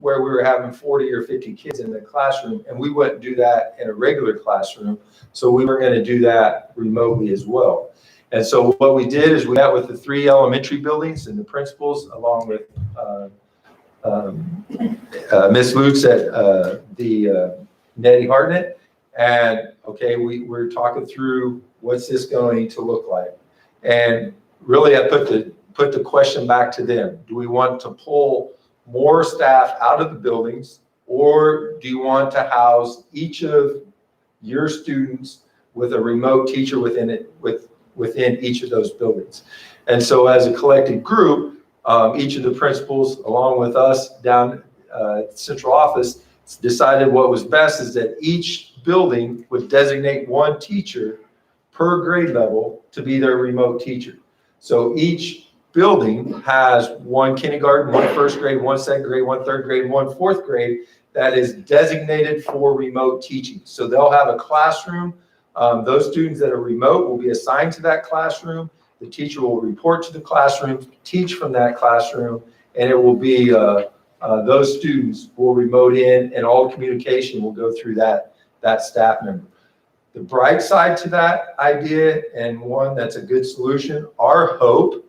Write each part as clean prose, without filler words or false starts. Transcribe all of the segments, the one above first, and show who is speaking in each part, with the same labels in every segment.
Speaker 1: where we were having 40 or 50 kids in the classroom, and we wouldn't do that in a regular classroom. So we were going to do that remotely as well. And so what we did is we met with the 3 elementary buildings and the principals, along with Ms. Lutz at the Nettie Hartnett. And okay, we're talking through what's this going to look like. And really I put the question back to them. Do we want to pull more staff out of the buildings, or do you want to house each of your students with a remote teacher within each of those buildings? And so as a collective group, each of the principals, along with us down at the central office, decided what was best is that each building would designate 1 teacher per grade level to be their remote teacher. So each building has 1 kindergarten, 1 first grade, 1 second grade, 1 third grade, 1 fourth grade that is designated for remote teaching. So they'll have a classroom. Those students that are remote will be assigned to that classroom. The teacher will report to the classroom, teach from that classroom, and it will be those students will remote in, and all communication will go through that staff member. The bright side to that idea, and one that's a good solution, our hope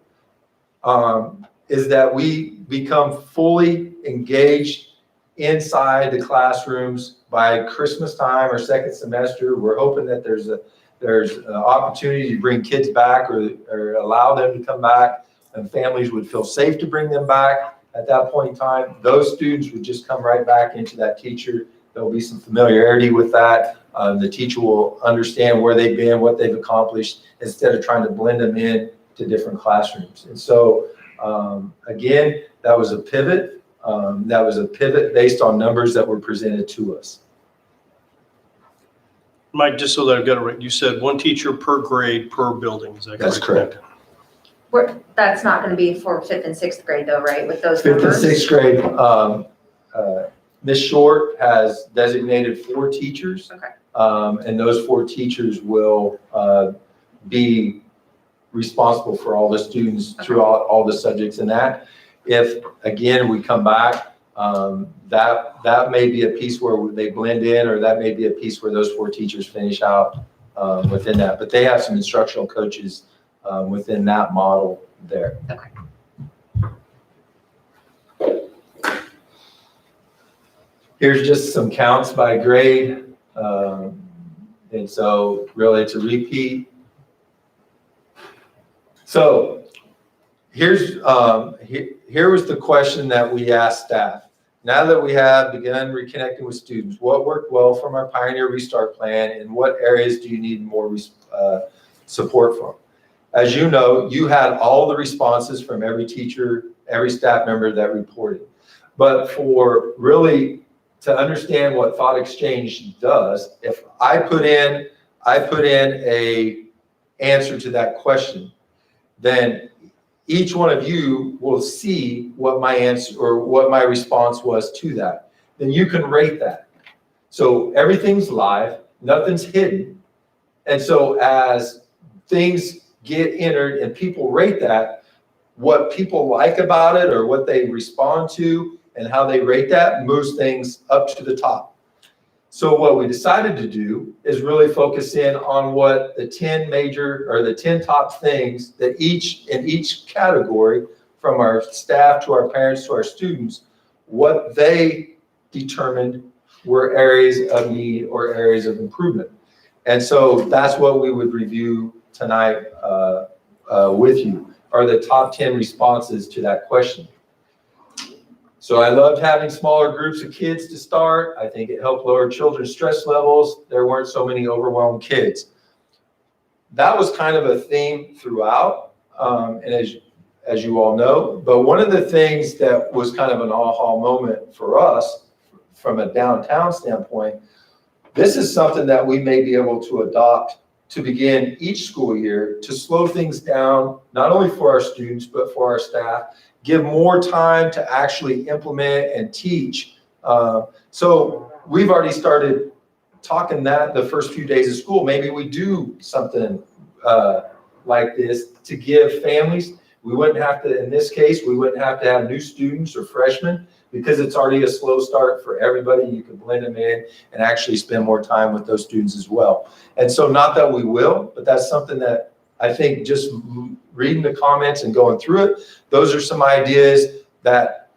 Speaker 1: is that we become fully engaged inside the classrooms by Christmas time or second semester. We're hoping that there's an opportunity to bring kids back or allow them to come back, and families would feel safe to bring them back. At that point in time, those students would just come right back into that teacher. There'll be some familiarity with that. The teacher will understand where they've been, what they've accomplished, instead of trying to blend them in to different classrooms. And so, again, that was a pivot. That was a pivot based on numbers that were presented to us.
Speaker 2: Mike, just so that I've got it right, you said 1 teacher per grade per building. Is that correct?
Speaker 1: That's correct.
Speaker 3: That's not going to be for 5th and 6th grade though, right? With those
Speaker 1: 5th
Speaker 3: numbers?
Speaker 1: and 6th grade, Ms. Short has designated 4 teachers.
Speaker 3: Okay.
Speaker 1: And those 4 teachers will be responsible for all the students throughout all the subjects in that. If, again, we come back, that may be a piece where they blend in, or that may be a piece where those 4 teachers finish out within that. But they have some instructional coaches within that model there.
Speaker 3: Okay.
Speaker 1: Here's just some counts by grade. And so really it's a repeat. So here was the question that we asked staff. Now that we have begun reconnecting with students, what worked well from our Pioneer Restart Plan, and what areas do you need more support from? As you know, you had all the responses from every teacher, every staff member that reported. But for really to understand what Thought Exchange does, if I put in a answer to that question, then each one of you will see what my answer or what my response was to that. Then you can rate that. So everything's live, nothing's hidden. And so as things get entered and people rate that, what people like about it or what they respond to and how they rate that moves things up to the top. So what we decided to do is really focus in on what the 10 major or the 10 top things that in each category, from our staff to our parents to our students, what they determined were areas of need or areas of improvement. And so that's what we would review tonight with you, are the top 10 responses to that question. So I loved having smaller groups of kids to start. I think it helped lower children's stress levels. There weren't so many overwhelmed kids. That was kind of a theme throughout, and as you all know. But one of the things that was kind of an aha moment for us from a downtown standpoint, this is something that we may be able to adopt to begin each school year to slow things down, not only for our students, but for our staff, give more time to actually implement and teach. So we've already started talking that the first few days of school, maybe we do something like this to give families, We wouldn't have to, in this case, we wouldn't have to have new students or freshmen because it's already a slow start for everybody. You can blend them in and actually spend more time with those students as well. And so not that we will, but that's something that I think just reading the comments and going through it, those are some ideas that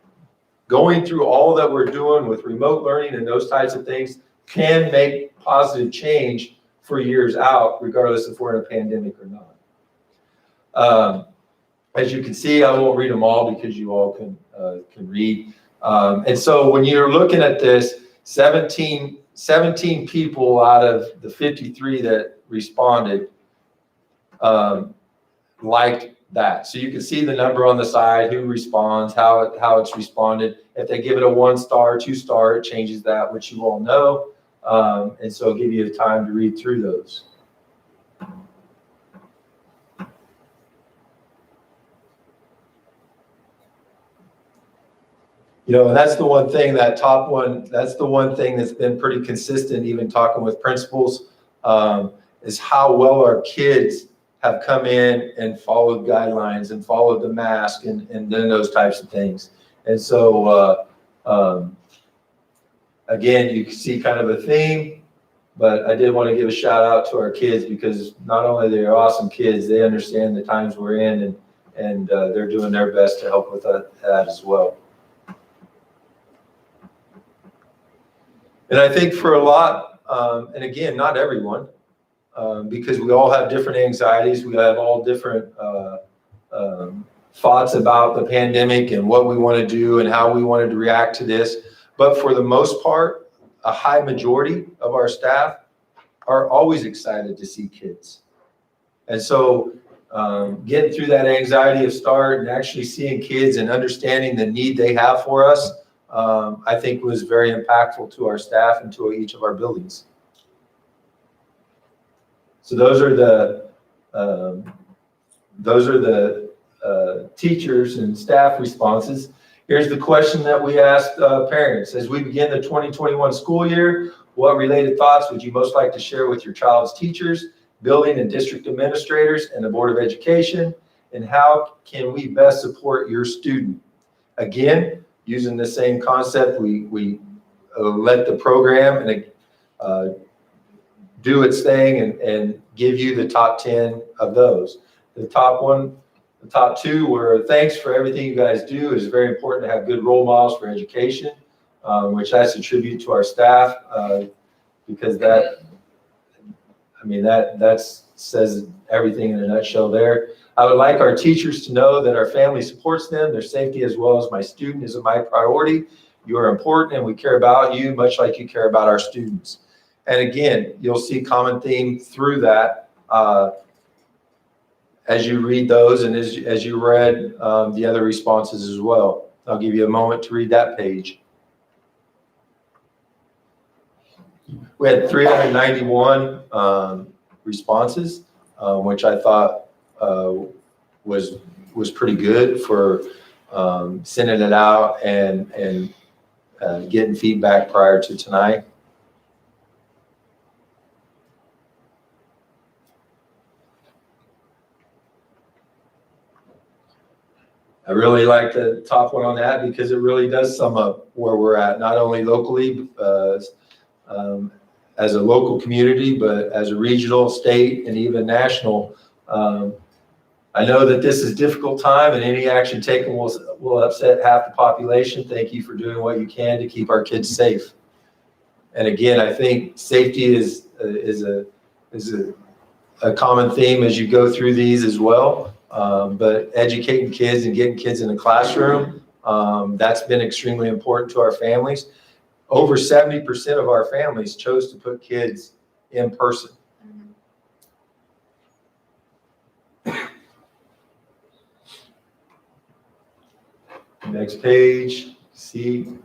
Speaker 1: going through all that we're doing with remote learning and those types of things can make positive change for years out, regardless if we're in a pandemic or not. As you can see, I won't read them all because you all can read. And so when you're looking at this, 17 people out of the 53 that responded liked that. So you can see the number on the side, who responds, how it's responded. If they give it a 1 star, 2 star, it changes that, which you all know. And so it'll give you the time to read through those. You know, and that's the one thing, that top one, that's the one thing that's been pretty consistent, even talking with principals, is how well our kids have come in and followed guidelines and followed the mask and then those types of things. And so, again, you can see kind of a theme, but I did want to give a shout out to our kids because not only they're awesome kids, they understand the times we're in and they're doing their best to help with that as well. And I think for a lot, and again, not everyone, because we all have different anxieties, we have all different thoughts about the pandemic and what we want to do and how we wanted to react to this. But for the most part, a high majority of our staff are always excited to see kids. And so getting through that anxiety of start and actually seeing kids and understanding the need they have for us, I think was very impactful to our staff and to each of our buildings. So those are the teachers and staff responses. Here's the question that we asked parents. As we begin the 2021 school year, what related thoughts would you most like to share with your child's teachers, building and district administrators, and the Board of Education? And how can we best support your student? Again, using the same concept, we let the program and do its thing and give you the top 10 of those. The top 2 were thanks for everything you guys do. It's very important to have good role models for education, which that's a tribute to our staff, because that says everything in a nutshell there. I would like our teachers to know that our family supports them. Their safety as well as my student is my priority. You are important and we care about you much like you care about our students. And again, you'll see common theme through that as you read those and as you read the other responses as well. I'll give you a moment to read that page. We had 391 responses, which I thought was pretty good for sending it out and getting feedback prior to tonight. I really like the top one on that because it really does sum up where we're at, not only locally as a local community, but as a regional, state, and even national. I know that this is a difficult time and any action taken will upset half the population. Thank you for doing what you can to keep our kids safe. And again, I think safety is a common theme as you go through these as well. But educating kids and getting kids in the classroom, that's been extremely important to our families. Over 70% of our families chose to put kids in person. Next page, see.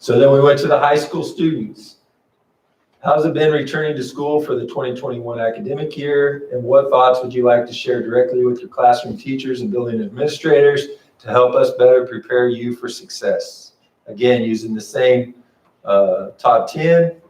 Speaker 1: So then we went to the high school students. How's it been returning to school for the 2021 academic year? And what thoughts would you like to share directly with your classroom teachers and building administrators to help us better prepare you for success? Again, using the same top 10.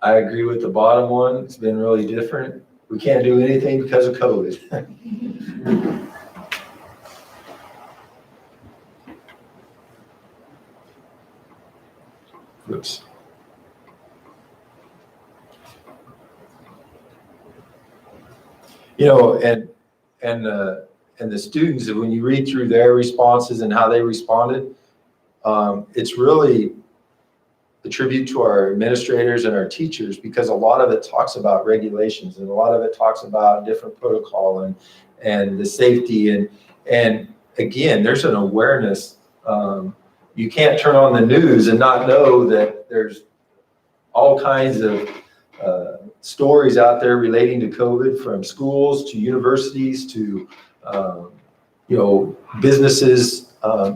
Speaker 1: I agree with the bottom one. It's been really different. We can't do anything because of COVID. Oops. You know, and the students, when you read through their responses and how they responded, it's really a tribute to our administrators and our teachers, because a lot of it talks about regulations and a lot of it talks about different protocol and the safety and again, there's an awareness. You can't turn on the news and not know that there's all kinds of stories out there relating to COVID, from schools to universities to businesses.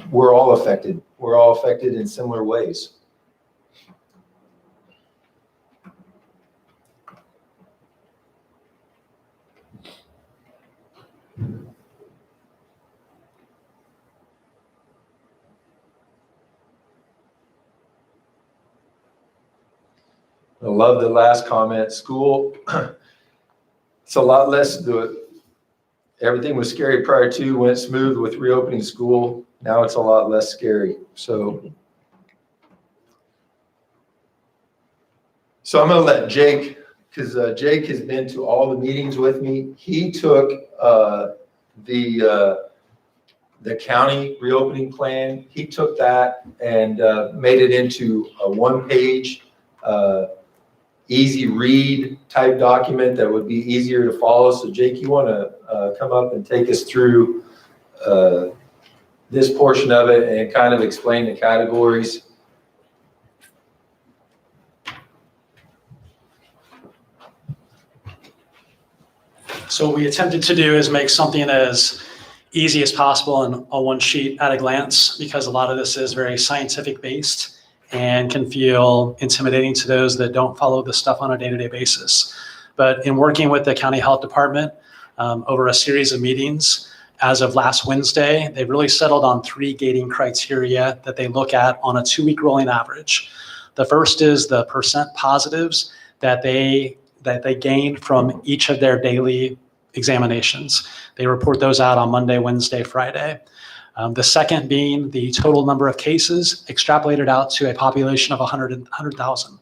Speaker 1: We're all affected. We're all affected in similar ways. I love the last comment. School, it's a lot less, everything was scary prior to, went smooth with reopening school. Now it's a lot less scary. So I'm going to let Jake, because Jake has been to all the meetings with me. He took the county reopening plan. He took that and made it into a one-page, easy read type document that would be easier to follow. So Jake, you want to come up and take us through this portion of it and kind of explain the categories?
Speaker 4: So what we attempted to do is make something as easy as possible and on one sheet at a glance, because a lot of this is very scientific based and can feel intimidating to those that don't follow this stuff on a day-to-day basis. But in working with the county health department over a series of meetings, as of last Wednesday, they've really settled on 3 gating criteria that they look at on a 2-week rolling average. The first is the percent positives that they gained from each of their daily examinations. They report those out on Monday, Wednesday, Friday. The second being the total number of cases extrapolated out to a population of 100,000.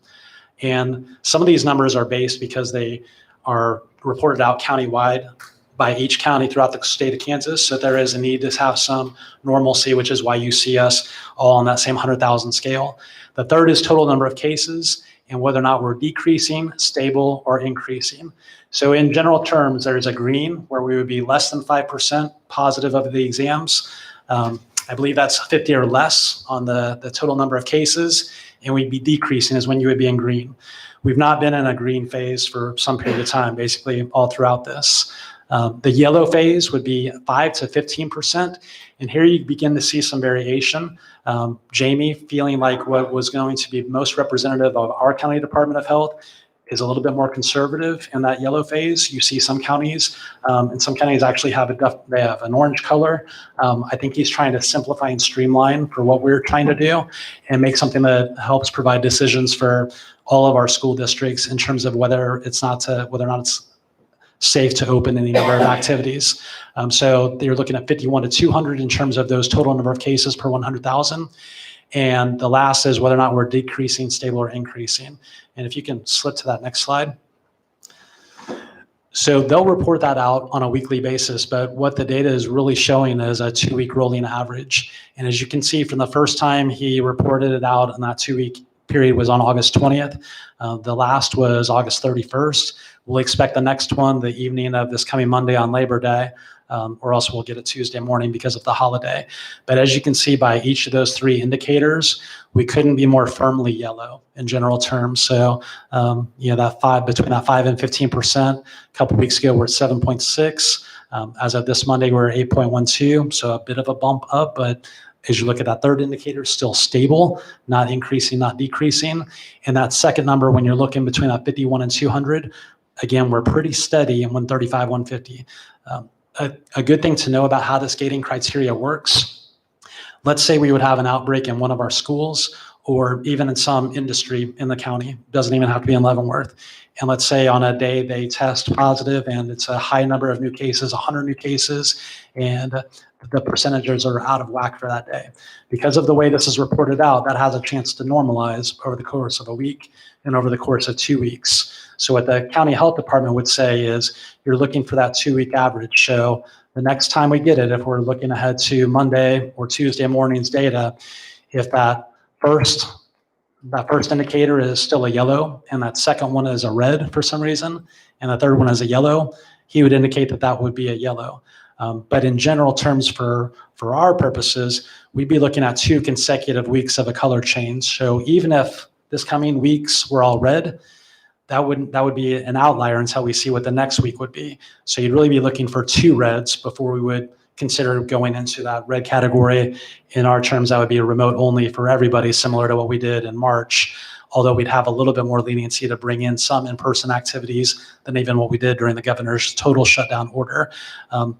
Speaker 4: And some of these numbers are based because they are reported out countywide by each county throughout the state of Kansas. So there is a need to have some normalcy, which is why you see us all on that same 100,000 scale. The third is total number of cases and whether or not we're decreasing, stable, or increasing. So in general terms, there's a green where we would be less than 5% positive of the exams. I believe that's 50 or less on the total number of cases, and we'd be decreasing is when you would be in green. We've not been in a green phase for some period of time, basically all throughout this. The yellow phase would be 5 to 15%, and here you begin to see some variation. Jamie, feeling like what was going to be most representative of our county Department of Health, is a little bit more conservative in that yellow phase. You see some counties, and some counties actually have an orange color. I think he's trying to simplify and streamline for what we're trying to do and make something that helps provide decisions for all of our school districts in terms of whether or not it's safe to open any number of activities. So they're looking at 51 to 200 in terms of those total number of cases per 100,000. And the last is whether or not we're decreasing, stable, or increasing. And if you can slip to that next slide. So they'll report that out on a weekly basis, but what the data is really showing is a 2-week rolling average. And as you can see, from the first time he reported it out, and that 2-week period was on August 20th. The last was August 31st. We'll expect the next one the evening of this coming Monday on Labor Day, or else we'll get it Tuesday morning because of the holiday. But as you can see by each of those 3 indicators, we couldn't be more firmly yellow in general terms. So, between that 5 and 15%. A couple weeks ago, we're at 7.6. As of this Monday, we're at 8.12. So a bit of a bump up, but as you look at that third indicator, still stable, not increasing, not decreasing. And that second number, when you're looking between that 51 and 200, again, we're pretty steady in 135, 150. A good thing to know about how this gating criteria works, let's say we would have an outbreak in one of our schools or even in some industry in the county, doesn't even have to be in Leavenworth. And let's say on a day they test positive and it's a high number of new cases, 100 new cases, and the percentages are out of whack for that day. Because of the way this is reported out, that has a chance to normalize over the course of a week and over the course of 2 weeks. So what the county health department would say is you're looking for that 2-week average. So the next time we get it, if we're looking ahead to Monday or Tuesday morning's data, if that first indicator is still a yellow and that second one is a red for some reason, and the third one is a yellow, he would indicate that that would be a yellow. But in general terms, for our purposes, we'd be looking at 2 consecutive weeks of a color change. So even if this coming weeks were all red, that would be an outlier until we see what the next week would be. So you'd really be looking for 2 reds before we would consider going into that red category. In our terms, that would be a remote only for everybody, similar to what we did in March, although we'd have a little bit more leniency to bring in some in-person activities than even what we did during the governor's total shutdown order.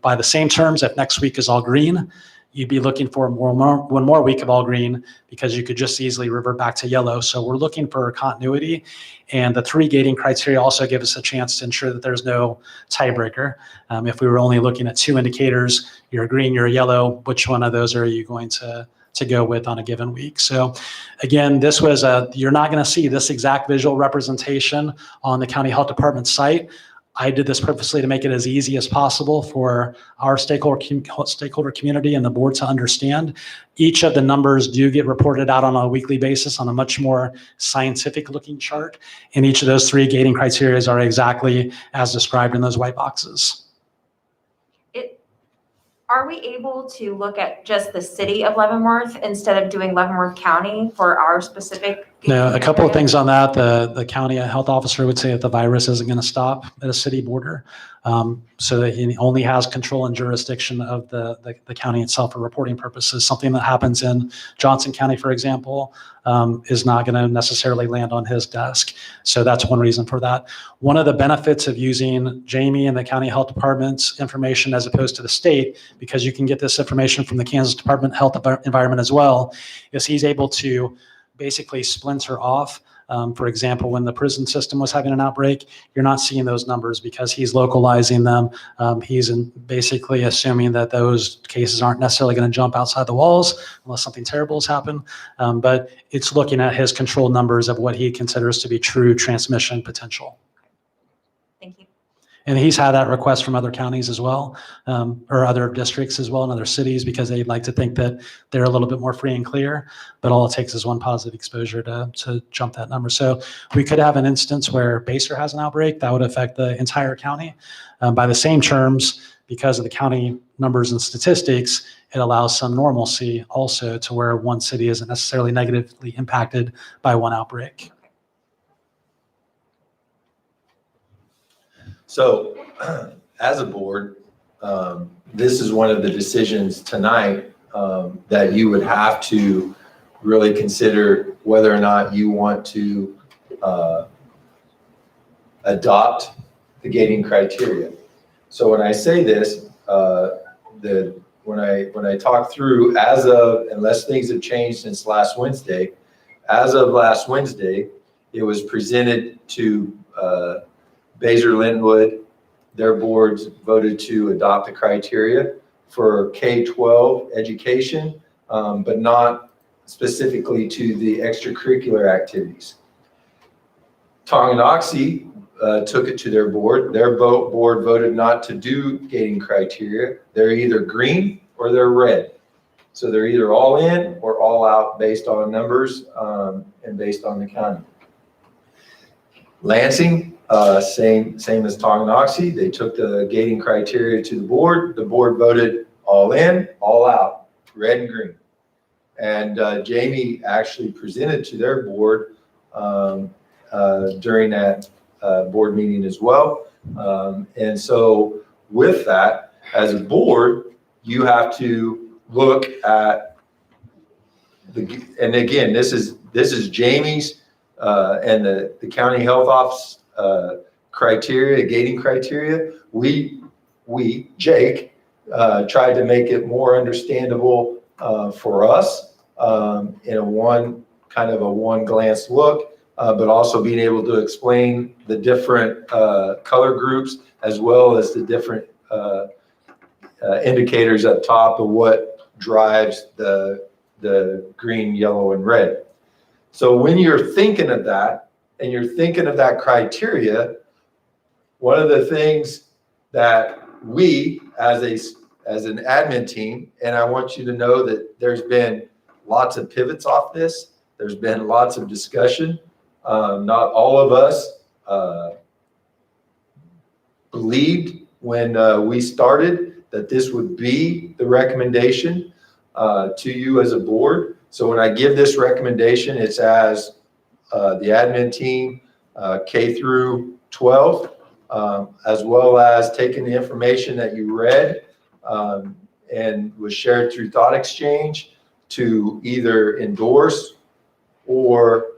Speaker 4: By the same terms, if next week is all green, you'd be looking for one more week of all green because you could just easily revert back to yellow. So we're looking for continuity. And the 3 gating criteria also give us a chance to ensure that there's no tiebreaker. If we were only looking at 2 indicators, you're a green, you're a yellow, which one of those are you going to go with on a given week? So again, this was you're not going to see this exact visual representation on the county health department site. I did this purposely to make it as easy as possible for our stakeholder community and the board to understand. Each of the numbers do get reported out on a weekly basis on a much more scientific looking chart. And each of those 3 gating criteria are exactly as described in those white boxes.
Speaker 3: Are we able to look at just the city of Leavenworth instead of doing Leavenworth County for our specific?
Speaker 4: No, a couple of things on that. The county health officer would say that the virus isn't going to stop at a city border. So that he only has control and jurisdiction of the county itself for reporting purposes. Something that happens in Johnson County, for example, is not going to necessarily land on his desk. So that's one reason for that. One of the benefits of using Jamie and the county health department's information as opposed to the state, because you can get this information from the Kansas Department of Health Environment as well, is he's able to basically splinter off. For example, when the prison system was having an outbreak, you're not seeing those numbers because he's localizing them. He's basically assuming that those cases aren't necessarily going to jump outside the walls unless something terrible has happened. But it's looking at his control numbers of what he considers to be true transmission potential.
Speaker 3: Thank you.
Speaker 4: And he's had that request from other counties as well, or other districts as well, and other cities, because they'd like to think that they're a little bit more free and clear. But all it takes is one positive exposure to jump that number. So we could have an instance where Baser has an outbreak that would affect the entire county. By the same terms, because of the county numbers and statistics, it allows some normalcy also to where one city isn't necessarily negatively impacted by one outbreak.
Speaker 1: So as a board, this is one of the decisions tonight that you would have to really consider whether or not you want to adopt the gating criteria. So when I say this, when I talk through as of, unless things have changed since last Wednesday, as of last Wednesday, it was presented to Baser Linwood. Their boards voted to adopt the criteria for K-12 education, but not specifically to the extracurricular activities. Tonganoxie took it to their board. Their board voted not to do gating criteria. They're either green or they're red. So they're either all in or all out based on numbers and based on the county. Lansing, same as Tonganoxie. They took the gating criteria to the board. The board voted all in, all out, red and green. And Jamie actually presented to their board during that board meeting as well. And so with that, as a board, you have to look at and again, this is Jamie's and the county health office criteria, gating criteria. Jake, tried to make it more understandable for us in a one glance look, but also being able to explain the different color groups as well as the different indicators up top of what drives the green, yellow, and red. So when you're thinking of that and you're thinking of that criteria, one of the things that we as an admin team, and I want you to know that there's been lots of pivots off this. There's been lots of discussion. Not all of us believed when we started that this would be the recommendation to you as a board. So when I give this recommendation, it's as the admin team, K through 12, as well as taking the information that you read and was shared through Thought Exchange to either endorse or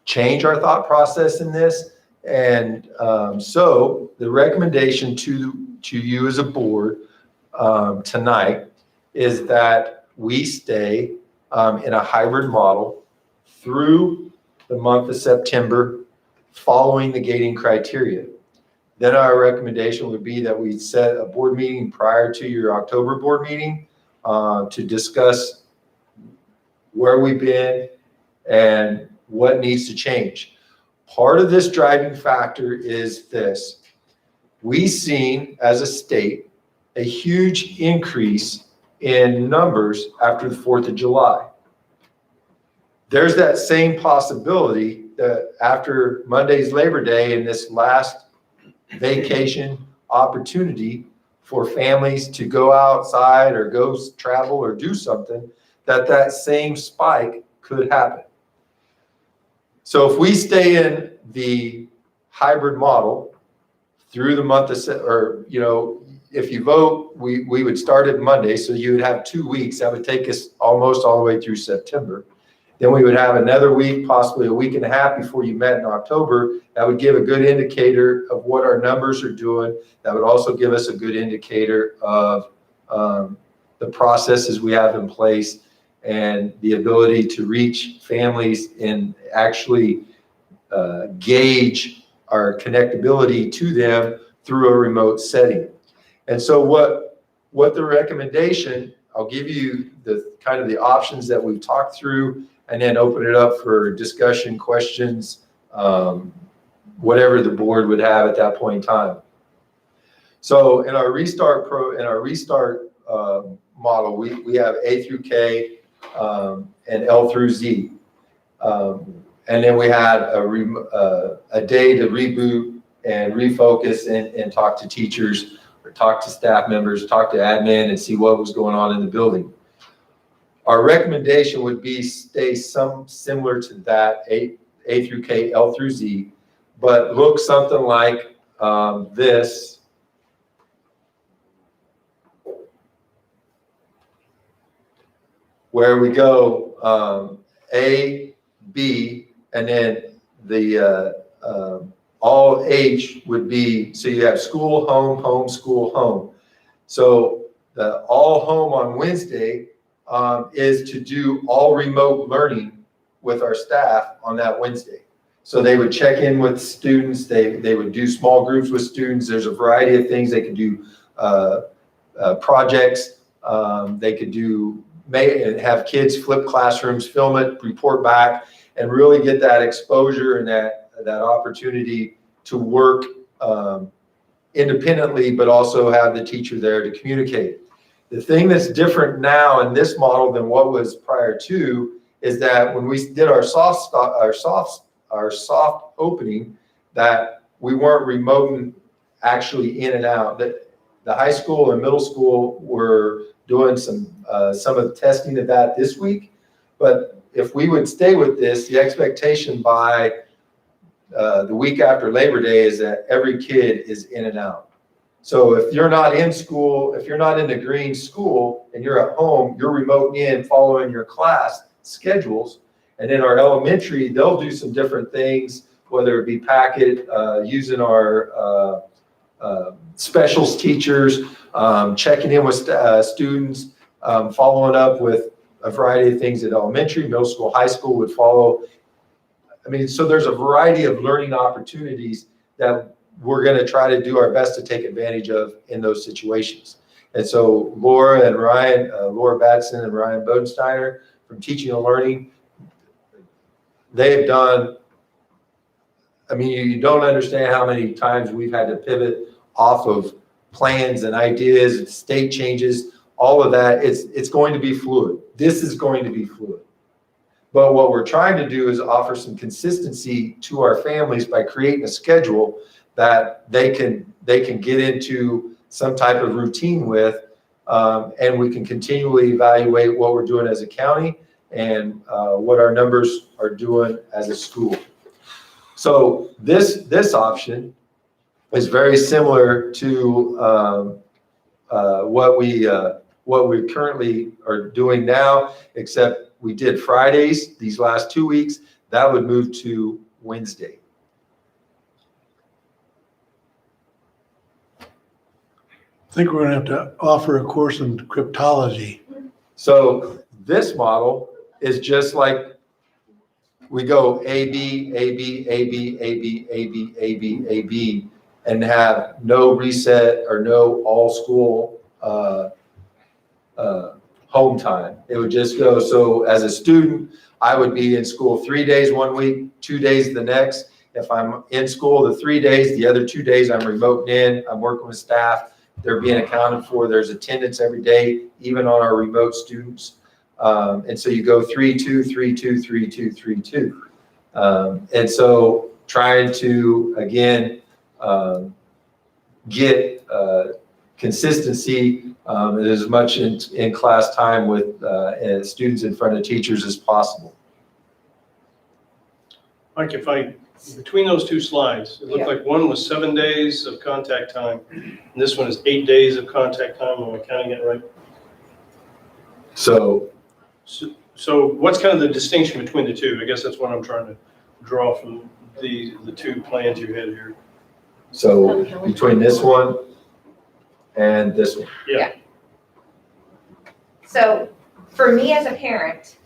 Speaker 1: change our thought process in this. And so the recommendation to you as a board tonight is that we stay in a hybrid model through the month of September following the gating criteria. Then our recommendation would be that we set a board meeting prior to your October board meeting to discuss where we've been and what needs to change. Part of this driving factor is this. We've seen as a state a huge increase in numbers after the 4th of July. There's that same possibility that after Monday's Labor Day and this last vacation opportunity for families to go outside or go travel or do something, that same spike could happen. So if we stay in the hybrid model through the month of, or, you know, if you vote, we would start at Monday, so you would have 2 weeks. That would take us almost all the way through September. Then we would have another week, possibly a week and a half before you met in October. That would give a good indicator of what our numbers are doing. That would also give us a good indicator of the processes we have in place and the ability to reach families and actually gauge our connectability to them through a remote setting. And so what the recommendation, I'll give you the kind of the options that we've talked through and then open it up for discussion, questions, whatever the board would have at that point in time. So in our restart model, we have A through K and L through Z. And then we had a day to reboot and refocus and talk to teachers or talk to staff members, talk to admin and see what was going on in the building. Our recommendation would be stay similar to that, A through K, L through Z, but look something like this. Where we go A, B, and then the all H would be, so you have school, home, home, school, home. So the all home on Wednesday is to do all remote learning with our staff on that Wednesday. So they would check in with students, they would do small groups with students. There's a variety of things. They could do projects, they could do may have kids flip classrooms, film it, report back, and really get that exposure and that opportunity to work independently, but also have the teacher there to communicate. The thing that's different now in this model than what was prior to is that when we did our soft opening, that we weren't remoting actually in and out. That the high school and middle school were doing some of the testing of that this week. But if we would stay with this, the expectation by the week after Labor Day is that every kid is in and out. So if you're not in school, if you're not in the green school and you're at home, you're remoting in following your class schedules. And in our elementary, they'll do some different things, whether it be packet, using our specials teachers, checking in with students, following up with a variety of things at elementary, middle school, high school would follow. I mean, so there's a variety of learning opportunities that we're going to try to do our best to take advantage of in those situations. And so Laura and Ryan, Laura Batson and Ryan Bodensteiner from Teaching and Learning, they've done, I mean, you don't understand how many times we've had to pivot off of plans and ideas, state changes, all of that. It's going to be fluid. This is going to be fluid. But what we're trying to do is offer some consistency to our families by creating a schedule that they can get into some type of routine with, and we can continually evaluate what we're doing as a county and what our numbers are doing as a school. So this option is very similar to what we currently are doing now, except we did Fridays these last 2 weeks. That would move to Wednesday.
Speaker 5: I think we're gonna have to offer a course in cryptology.
Speaker 1: So this model is just like we go A, B, A, B, A, B, A, B, A, B, A, B, A, B, and have no reset or no all school home time. It would just go, so as a student, I would be in school 3 days one week, 2 days the next. If I'm in school the 3 days, the other 2 days I'm remote in, I'm working with staff, they're being accounted for, there's attendance every day, even on our remote students. And so you go 3-2, 3-2, 3-2, 3-2. And so trying to, again, get consistency as much in class time with students in front of teachers as possible.
Speaker 2: Mike, between those two slides, it looked like one was 7 days of contact time, and this one is 8 days of contact time. Am I counting it right?
Speaker 1: So
Speaker 2: what's kind of the distinction between the two? I guess that's what I'm trying to draw from the two plans you had here.
Speaker 1: So between this one and this one.
Speaker 2: Yeah.
Speaker 3: So for me as a parent,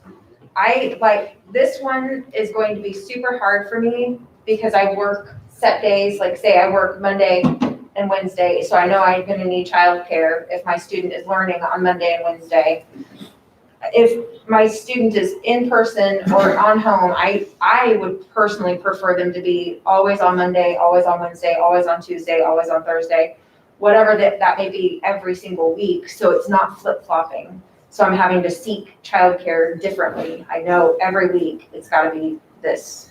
Speaker 3: this one is going to be super hard for me because I work set days, like say I work Monday and Wednesday, so I know I'm gonna need childcare if my student is learning on Monday and Wednesday. If my student is in person or on home, I would personally prefer them to be always on Monday, always on Wednesday, always on Tuesday, always on Thursday, whatever that may be every single week, so it's not flip-flopping. So I'm having to seek childcare differently. I know every week it's gotta be this.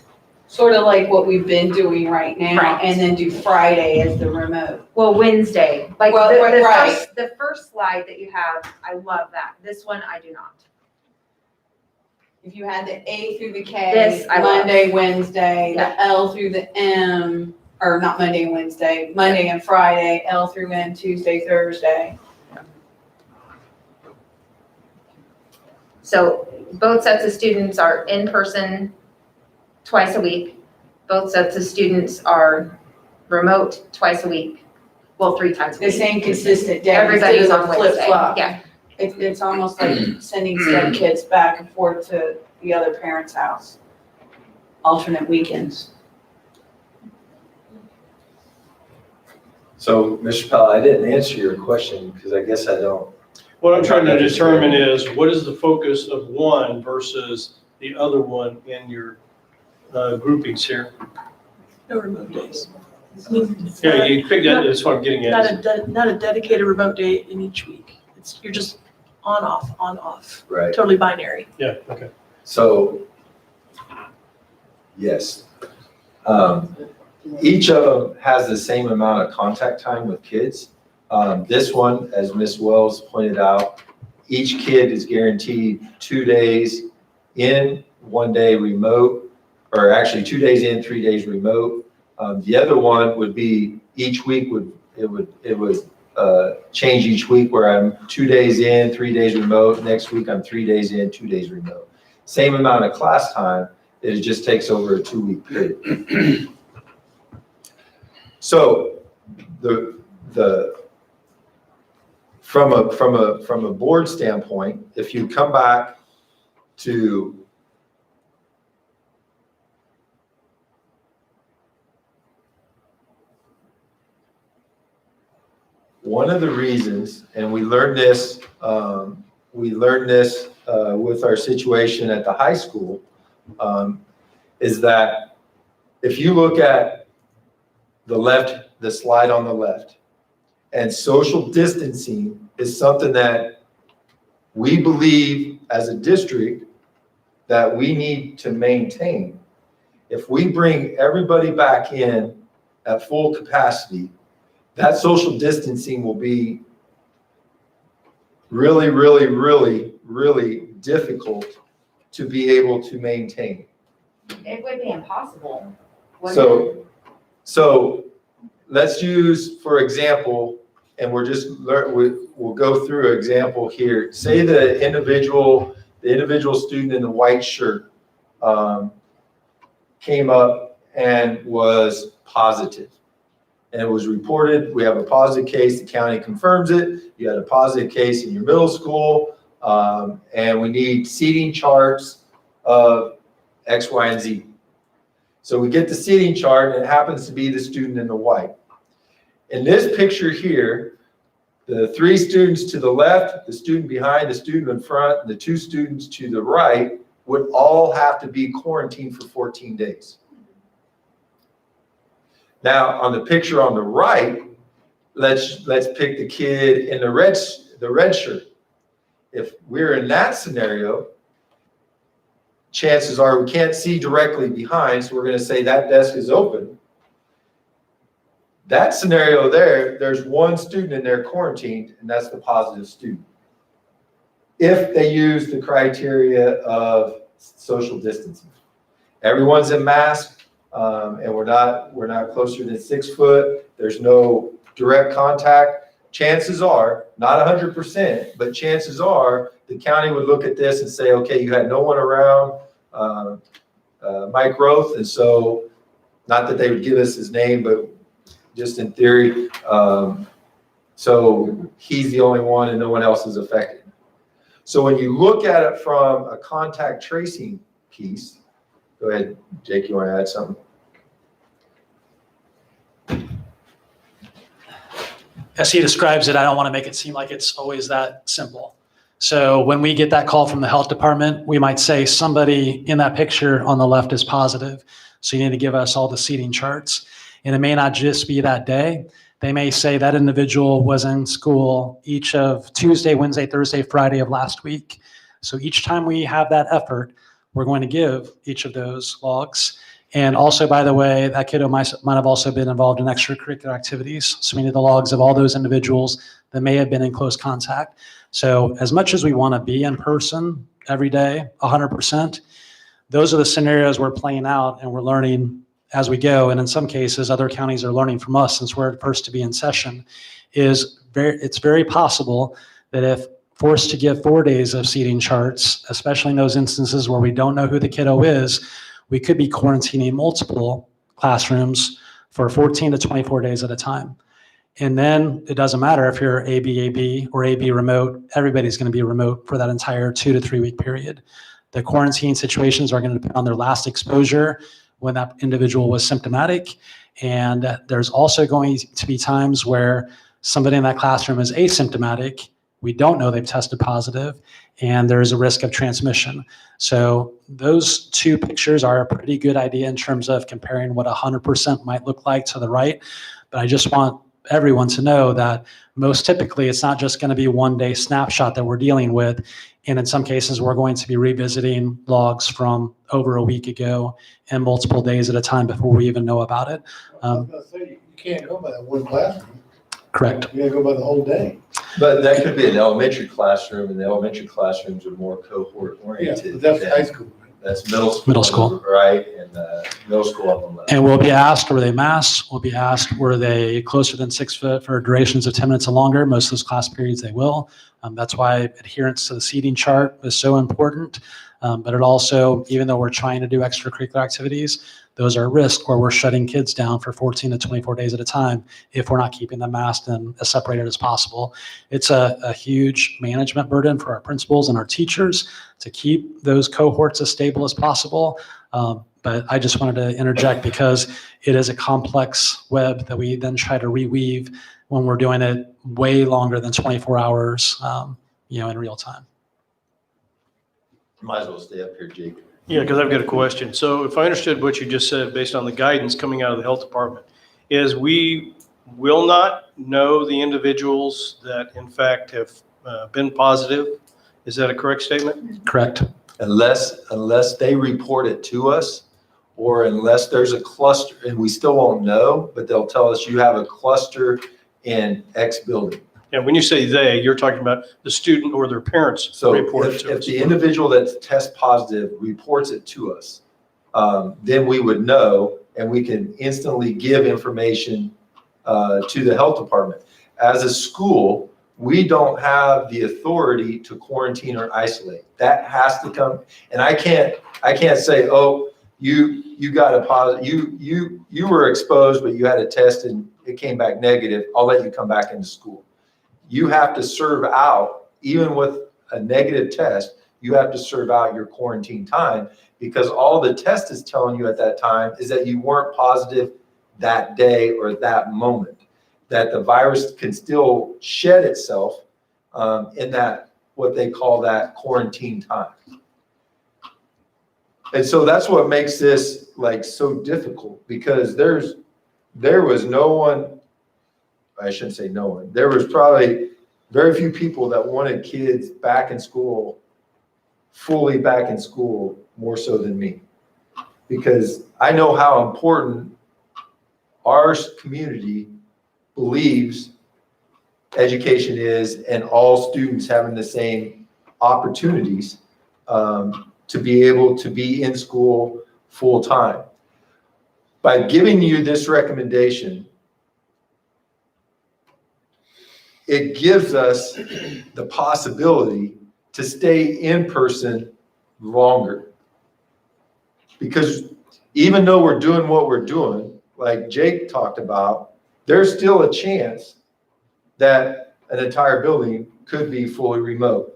Speaker 6: Sort of like what we've been doing right now,
Speaker 3: Right.
Speaker 6: and then do Friday as the remote.
Speaker 3: Well, Wednesday, like
Speaker 6: Well, right.
Speaker 3: the first slide that you have, I love that. This one, I do not.
Speaker 6: If you had the A through the K,
Speaker 3: This I love.
Speaker 6: Monday, Wednesday,
Speaker 3: Yeah.
Speaker 6: the L through the M, or not Monday and Wednesday, Monday and Friday, L through M, Tuesday, Thursday.
Speaker 3: So both sets of students are in person twice a week. Both sets of students are remote twice a week. Well, 3 times a
Speaker 6: The
Speaker 3: week.
Speaker 6: same consistent day.
Speaker 3: Everybody's
Speaker 6: instead
Speaker 3: on
Speaker 6: of
Speaker 3: Wednesday.
Speaker 6: flip-flop.
Speaker 3: Yeah.
Speaker 6: It's almost like sending step kids back and forth to the other parent's house. Alternate weekends.
Speaker 1: So, Mr. Powell, I didn't answer your question because I guess I don't.
Speaker 2: What I'm trying to determine is what is the focus of one versus the other one in your groupings here?
Speaker 7: No remote days. I mean, it's
Speaker 2: Yeah,
Speaker 7: not-
Speaker 2: you picked that, that's what I'm getting at.
Speaker 7: Not a dedicated remote day in each week. You're just on, off,
Speaker 1: Right.
Speaker 7: totally binary.
Speaker 2: Yeah, okay.
Speaker 1: So, yes. Each of them has the same amount of contact time with kids. This one, as Ms. Wells pointed out, each kid is guaranteed 2 days in, 1 day remote, or actually 2 days in, 3 days remote. The other one would be each week would change each week where I'm 2 days in, 3 days remote. Next week I'm 3 days in, 2 days remote. Same amount of class time. It just takes over a 2-week period. So from a board standpoint, if you come back to one of the reasons, and we learned this with our situation at the high school, is that if you look at the slide on the left, and social distancing is something that we believe as a district that we need to maintain. If we bring everybody back in at full capacity, that social distancing will be really, really, really, really difficult to be able to maintain.
Speaker 3: It would be impossible. wouldn't it?
Speaker 1: So let's use, for example, and we'll go through an example here. Say the individual student in the white shirt came up and was positive. And it was reported, we have a positive case, the county confirms it, you had a positive case in your middle school, and we need seating charts of X, Y, and Z. So we get the seating chart, and it happens to be the student in the white. In this picture here, the 3 students to the left, the student behind, the student in front, and the 2 students to the right would all have to be quarantined for 14 days. Now, on the picture on the right, let's pick the kid in the red shirt. If we're in that scenario, chances are we can't see directly behind, so we're going to say that desk is open. That scenario there's 1 student in there quarantined, and that's the positive student. If they use the criteria of social distancing. Everyone's in mask. And we're not closer than 6 foot. There's no direct contact. Chances are, not 100%, but chances are the county would look at this and say, okay, you had no one around Mike Roth, and so not that they would give us his name, but just in theory, so he's the only one and no one else is affected. So when you look at it from a contact tracing piece, go ahead, Jake, you want to add something?
Speaker 4: As he describes it, I don't want to make it seem like it's always that simple. So when we get that call from the health department, we might say somebody in that picture on the left is positive. So you need to give us all the seating charts. And it may not just be that day. They may say that individual was in school each of Tuesday, Wednesday, Thursday, Friday of last week. So each time we have that effort, we're going to give each of those logs. And also, by the way, that kiddo might have also been involved in extracurricular activities. So we need the logs of all those individuals that may have been in close contact. So as much as we want to be in person every day, 100%, those are the scenarios we're playing out and we're learning as we go. And in some cases, other counties are learning from us since we're first to be in session. It's very possible that if forced to give 4 days of seating charts, especially in those instances where we don't know who the kiddo is, we could be quarantining multiple classrooms for 14 to 24 days at a time. And then it doesn't matter if you're AB or AB remote, everybody's going to be remote for that entire 2 to 3 week period. The quarantine situations are going to depend on their last exposure when that individual was symptomatic. And there's also going to be times where somebody in that classroom is asymptomatic we don't know they've tested positive, and there is a risk of transmission. So those two pictures are a pretty good idea in terms of comparing what 100% might look like to the right. But I just want everyone to know that most typically it's not just going to be one day snapshot that we're dealing with. And in some cases, we're going to be revisiting logs from over a week ago and multiple days at a time before we even know about it.
Speaker 5: I was gonna say, you can't go by that one classroom.
Speaker 4: Correct.
Speaker 5: You gotta go by the whole day.
Speaker 1: But that could be an elementary classroom, and the elementary classrooms are more cohort
Speaker 5: Yeah,
Speaker 1: oriented.
Speaker 5: but that's
Speaker 1: than-
Speaker 5: high school.
Speaker 1: That's middle school.
Speaker 4: Middle school.
Speaker 1: Right, and middle school up on the left.
Speaker 4: And we'll be asked, were they masked? We'll be asked, were they closer than 6 foot for durations of 10 minutes or longer? Most of those class periods they will. That's why adherence to the seating chart is so important. But it also, even though we're trying to do extracurricular activities, those are risks where we're shutting kids down for 14 to 24 days at a time if we're not keeping them masked and as separated as possible. It's a huge management burden for our principals and our teachers to keep those cohorts as stable as possible. But I just wanted to interject because it is a complex web that we then try to reweave when we're doing it way longer than 24 hours, in real time.
Speaker 1: Might as well stay up here, Jake.
Speaker 2: Yeah, because I've got a question. So if I understood what you just said, based on the guidance coming out of the health department, is we will not know the individuals that in fact have been positive. Is that a correct statement?
Speaker 4: Correct.
Speaker 1: Unless they report it to us, or unless there's a cluster, and we still won't know, but they'll tell us you have a cluster in X building.
Speaker 2: And when you say they, you're talking about the student or their parents
Speaker 1: So
Speaker 2: report it
Speaker 1: if,
Speaker 2: to
Speaker 1: if
Speaker 2: us.
Speaker 1: the individual that's test positive reports it to us, then we would know, and we can instantly give information to the health department. As a school, we don't have the authority to quarantine or isolate. That has to come, and I can't say, oh, you got a positive, you were exposed, but you had a test and it came back negative. I'll let you come back into school. You have to serve out, even with a negative test, you have to serve out your quarantine time, because all the test is telling you at that time is that you weren't positive that day or that moment, that the virus can still shed itself in that, what they call that quarantine time. And so that's what makes this like so difficult, because there was no one, I shouldn't say no one, there was probably very few people that wanted kids back in school, fully back in school, more so than me. Because I know how important our community believes education is, and all students having the same opportunities to be able to be in school full time. By giving you this recommendation, it gives us the possibility to stay in person longer. Because even though we're doing what we're doing, like Jake talked about, there's still a chance that an entire building could be fully remote.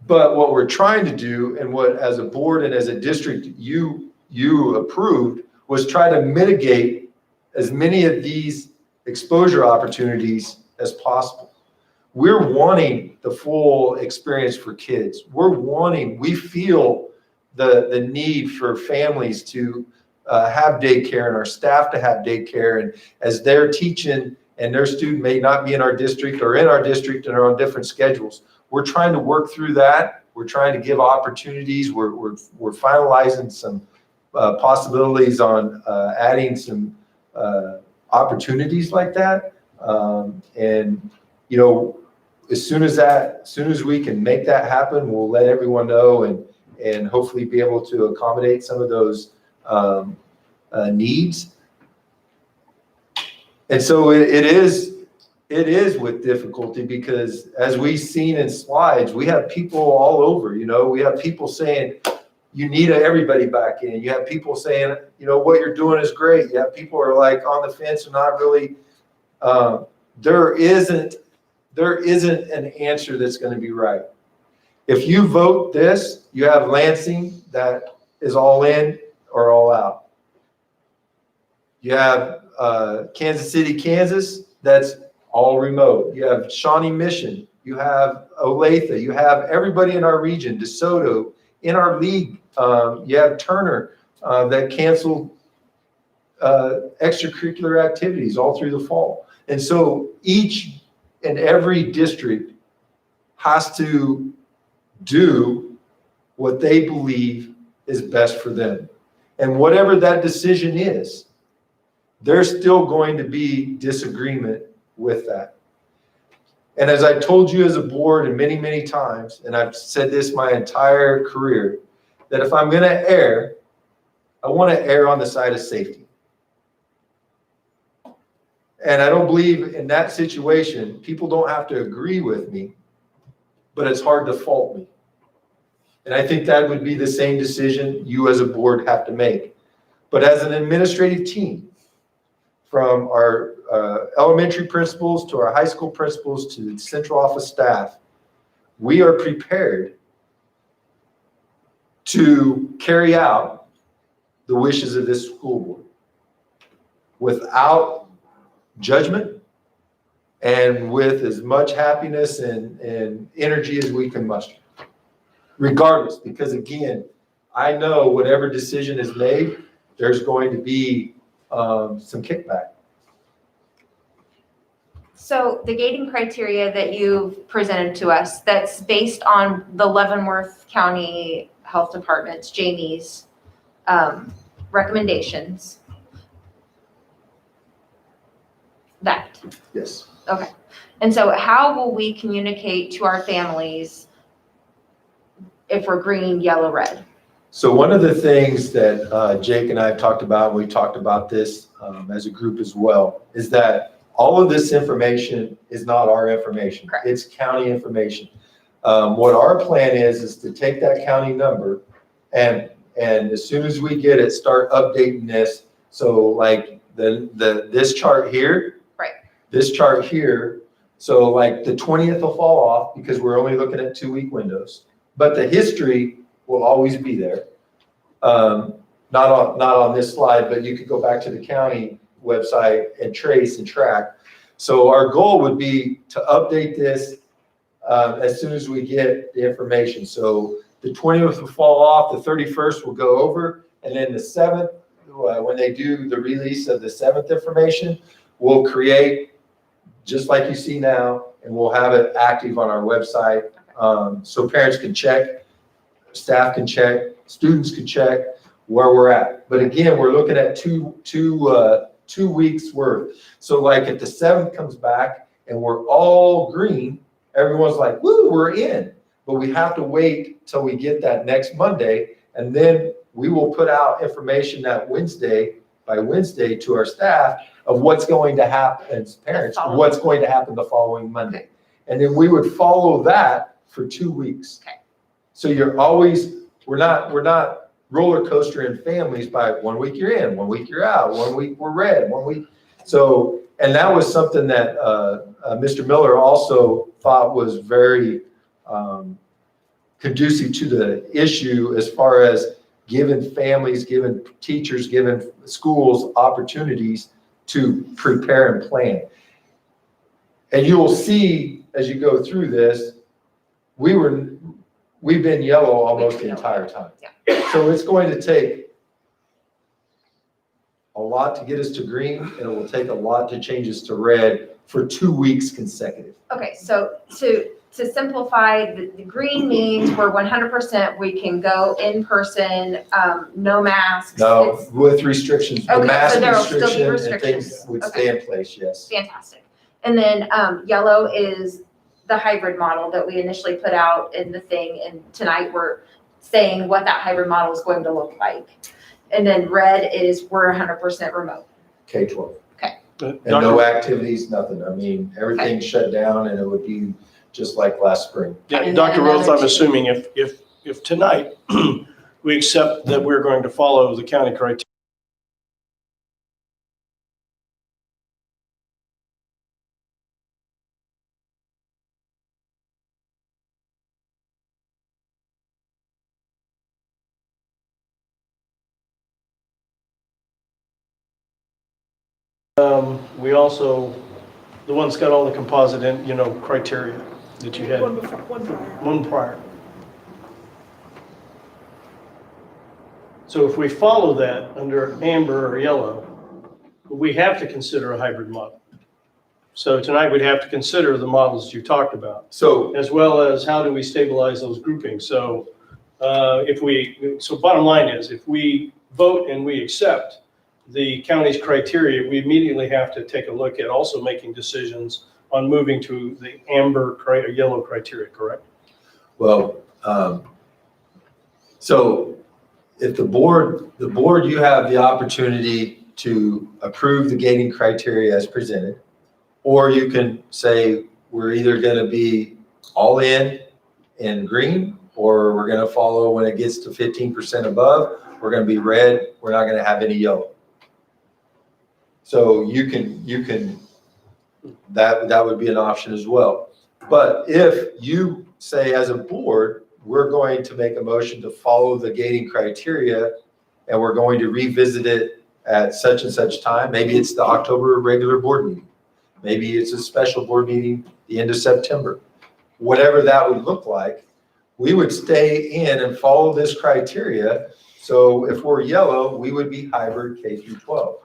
Speaker 1: But what we're trying to do, and what as a board and as a district you approved, was try to mitigate as many of these exposure opportunities as possible. We're wanting the full experience for kids. We feel the need for families to have daycare and our staff to have daycare. And as they're teaching and their student may not be in our district or in our district and are on different schedules, we're trying to work through that. We're trying to give opportunities. We're finalizing some possibilities on adding some opportunities like that. And as soon as we can make that happen, we'll let everyone know and hopefully be able to accommodate some of those needs. And so it is with difficulty, because as we've seen in slides, we have people all over, we have people saying, you need everybody back in. You have people saying, what you're doing is great. You have people who are like on the fence and not really, there isn't an answer that's going to be right. If you vote this, you have Lansing that is all in or all out. You have Kansas City, Kansas, that's all remote. You have Shawnee Mission, you have Olathe, you have everybody in our region, DeSoto, in our league. You have Turner that canceled extracurricular activities all through the fall. And so each and every district has to do what they believe is best for them. And whatever that decision is, there's still going to be disagreement with that. And as I told you as a board and many, many times, and I've said this my entire career, that if I'm gonna err, I wanna err on the side of safety. And I don't believe in that situation, people don't have to agree with me, but it's hard to fault me. And I think that would be the same decision you as a board have to make. But as an administrative team, from our elementary principals to our high school principals to the central office staff, we are prepared to carry out the wishes of this school board without judgment and with as much happiness and energy as we can muster. Regardless, because again, I know whatever decision is made, there's going to be some kickback.
Speaker 3: So the gating criteria that you've presented to us, that's based on the Leavenworth County Health Department's, Jamie's recommendations. That.
Speaker 1: Yes.
Speaker 3: Okay. And so how will we communicate to our families if we're green, yellow, red?
Speaker 1: So one of the things that Jake and I have talked about, and we talked about this as a group as well, is that all of this information is not our information.
Speaker 3: Correct.
Speaker 1: It's county information. What our plan is to take that county number and as soon as we get it, start updating this. So like this chart here,
Speaker 3: right? This
Speaker 1: chart here. So like the 20th will fall off because we're only looking at 2-week windows, but the history will always be there. Not on this slide, but you could go back to the county website and trace and track. So our goal would be to update this as soon as we get the information. So the 20th will fall off, the 31st will go over, and then the 7th, when they do the release of the 7th information, we'll create just like you see now, and we'll have it active on our website. So parents can check, staff can check, students can check where we're at. But again, we're looking at two weeks worth. So like if the 7th comes back and we're all green, everyone's like, woo, we're in. But we have to wait till we get that next Monday, and then we will put out information that by Wednesday to our staff of what's going to happen as parents, what's going to happen the following Monday. And then we would follow that for 2 weeks.
Speaker 3: Okay.
Speaker 1: So we're not roller coastering families by 1 week you're in, 1 week you're out, 1 week we're red, 1 week. So, and that was something that Mr. Miller also thought was very conducive to the issue as far as giving families, giving teachers, giving schools opportunities to prepare and plan. And you will see as you go through this, we've been yellow almost the entire time.
Speaker 3: Yeah.
Speaker 1: So it's going to take a lot to get us to green, and it will take a lot to change us to red for 2 weeks consecutive.
Speaker 3: Okay, so to simplify, the green means we're 100%, we can go in person, no masks.
Speaker 1: No,
Speaker 3: It's
Speaker 1: with restrictions, the
Speaker 3: Okay,
Speaker 1: mask
Speaker 3: so there will still be
Speaker 1: restriction and things
Speaker 3: restrictions.
Speaker 1: would
Speaker 3: Okay.
Speaker 1: stay in place, yes.
Speaker 3: fantastic. And then yellow is the hybrid model that we initially put out in the thing, and tonight we're saying what that hybrid model is going to look like. And then red is we're 100% remote.
Speaker 1: K-12. And
Speaker 2: Dr.
Speaker 1: no activities, nothing. I mean, everything's shut down, and it would be just like last spring.
Speaker 2: Yeah,
Speaker 6: And
Speaker 2: Dr.
Speaker 6: then
Speaker 2: Roth, I'm
Speaker 6: another-
Speaker 2: assuming if tonight we accept that we're going to follow the county criteria, we also The one that's got all the composite, criteria that you had.
Speaker 7: One before, one prior.
Speaker 2: One prior. So if we follow that under amber or yellow, we have to consider a hybrid model. So tonight we'd have to consider the models you talked about,
Speaker 1: So,
Speaker 2: as well as how do we stabilize those groupings. So bottom line is, if we vote and we accept the county's criteria, we immediately have to take a look at also making decisions on moving to the amber or yellow criteria, correct?
Speaker 1: well, so if the board, you have the opportunity to approve the gating criteria as presented, or you can say, we're either gonna be all in green, or we're gonna follow when it gets to 15% above, we're gonna be red, we're not gonna have any yellow. So you can, that would be an option as well. But if you say as a board, we're going to make a motion to follow the gating criteria, and we're going to revisit it at such and such time, maybe it's the October regular board meeting, maybe it's a special board meeting the end of September, whatever that would look like, we would stay in and follow this criteria. So if we're yellow, we would be hybrid K through 12.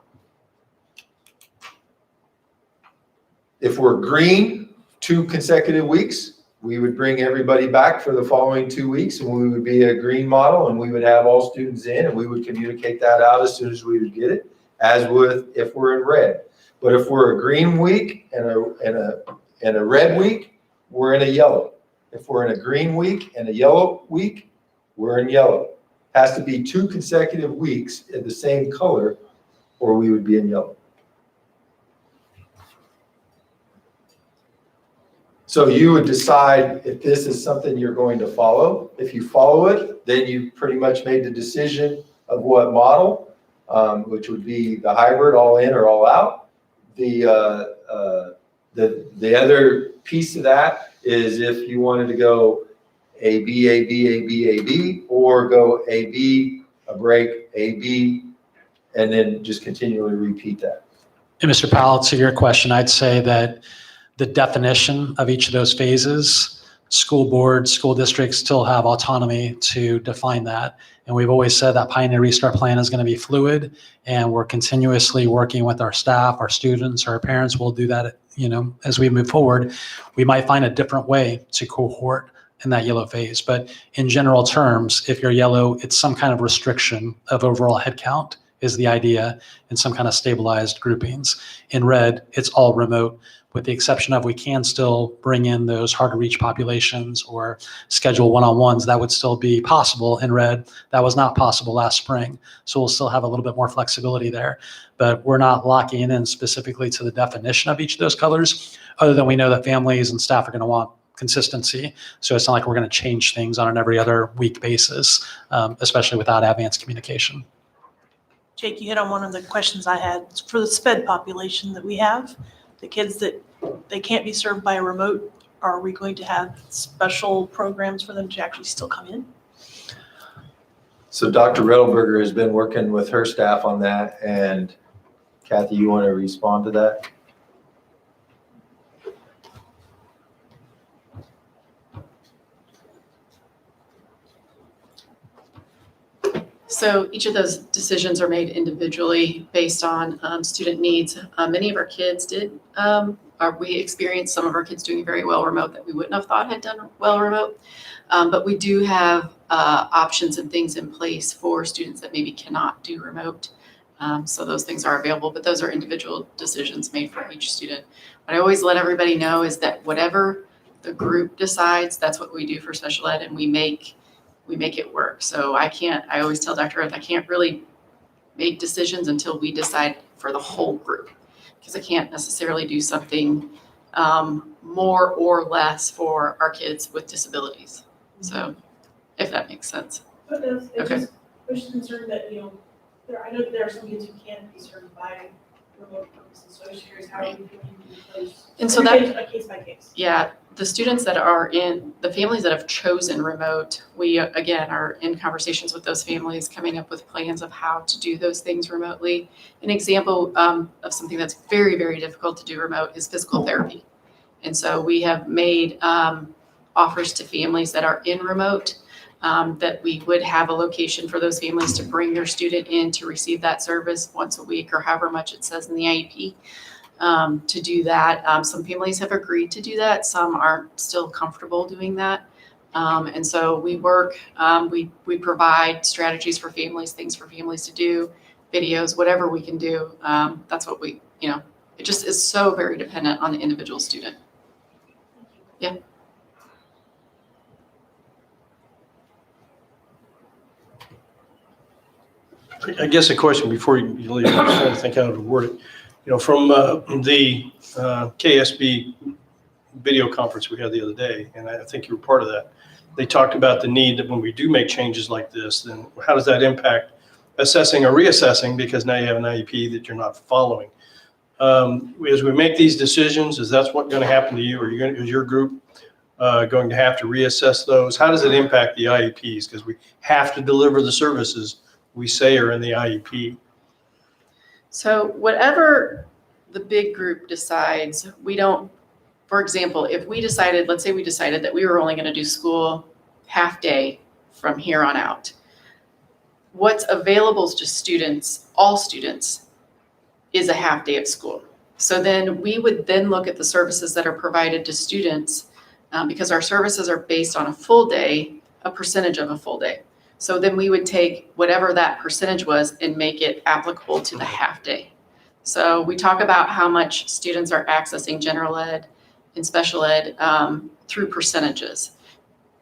Speaker 1: If we're green 2 consecutive weeks, we would bring everybody back for the following 2 weeks, and we would be a green model, and we would have all students in, and we would communicate that out as soon as we would get it, as with if we're in red. But if we're a green week and a red week, we're in a yellow. If we're in a green week and a yellow week, we're in yellow. Has to be 2 consecutive weeks in the same color, or we would be in yellow. So you would decide if this is something you're going to follow. If you follow it, then you pretty much made the decision of what model, which would be the hybrid, all in or all out. The other piece of that is if you wanted to go A, B, A, B, A, B, A, B, or go A, B, a break, A, B, and then just continually repeat that.
Speaker 4: And Mr. Powell, to your question, I'd say that the definition of each of those phases, school boards, school districts still have autonomy to define that. And we've always said that Pioneer Restart Plan is going to be fluid, and we're continuously working with our staff, our students, our parents. We'll do that, as we move forward. We might find a different way to cohort in that yellow phase. But in general terms, if you're yellow, it's some kind of restriction of overall head count is the idea, and some kind of stabilized groupings. In red, it's all remote, with the exception of we can still bring in those hard to reach populations or schedule one-on-ones. That would still be possible in red. That was not possible last spring. So we'll still have a little bit more flexibility there, but we're not locking in specifically to the definition of each of those colors, other than we know that families and staff are going to want consistency. So it's not like we're going to change things on an every other week basis, especially without advanced communication.
Speaker 7: Jake, you hit on one of the questions I had. For the SPED population that we have, the kids that they can't be served by a remote, are we going to have special programs for them to actually still come in?
Speaker 1: So Dr. Redelberger has been working with her staff on that, and Kathy, you want to respond to that?
Speaker 8: So each of those decisions are made individually based on student needs. Many of our kids we experienced some of our kids doing very well remote that we wouldn't have thought had done well remote. But we do have options and things in place for students that maybe cannot do remote. So those things are available, but those are individual decisions made for each student. What I always let everybody know is that whatever the group decides, that's what we do for special ed, and we make it work. So I always tell Dr. Roth, I can't really make decisions until we decide for the whole group, because I can't necessarily do something more or less for our kids with disabilities. So if that makes sense.
Speaker 7: But it's
Speaker 8: Okay.
Speaker 7: just, there's concern that, I know that there are some kids who can't be served by remote purposes. So I was curious, how are you feeling those?
Speaker 8: And so that,
Speaker 7: Case by case.
Speaker 8: yeah, the students that are in, the families that have chosen remote, we again are in conversations with those families, coming up with plans of how to do those things remotely. An example of something that's very, very difficult to do remote is physical therapy. And so we have made offers to families that are in remote that we would have a location for those families to bring their student in to receive that service once a week or however much it says in the IEP. To do that. Some families have agreed to do that. Some aren't still comfortable doing that. And so we work, we provide strategies for families, things for families to do, videos, whatever we can do. That's what we, it just is so very dependent on the individual student. Yeah.
Speaker 2: I guess a question before you leave, I'm just trying to think how to word it. From the KSB video conference we had the other day, and I think you were part of that, they talked about the need that when we do make changes like this, then how does that impact assessing or reassessing, because now you have an IEP that you're not following. As we make these decisions, is that what's going to happen to you? Is your group going to have to reassess those? How does it impact the IEPs? Because we have to deliver the services we say are in the IEP.
Speaker 8: So whatever the big group decides, we don't, for example, if we decided, let's say we decided that we were only going to do school half day from here on out. What's available to students, all students, is a half day of school. So then we would then look at the services that are provided to students because our services are based on a full day, a percentage of a full day. So then we would take whatever that percentage was and make it applicable to the half day. So we talk about how much students are accessing general ed and special ed through percentages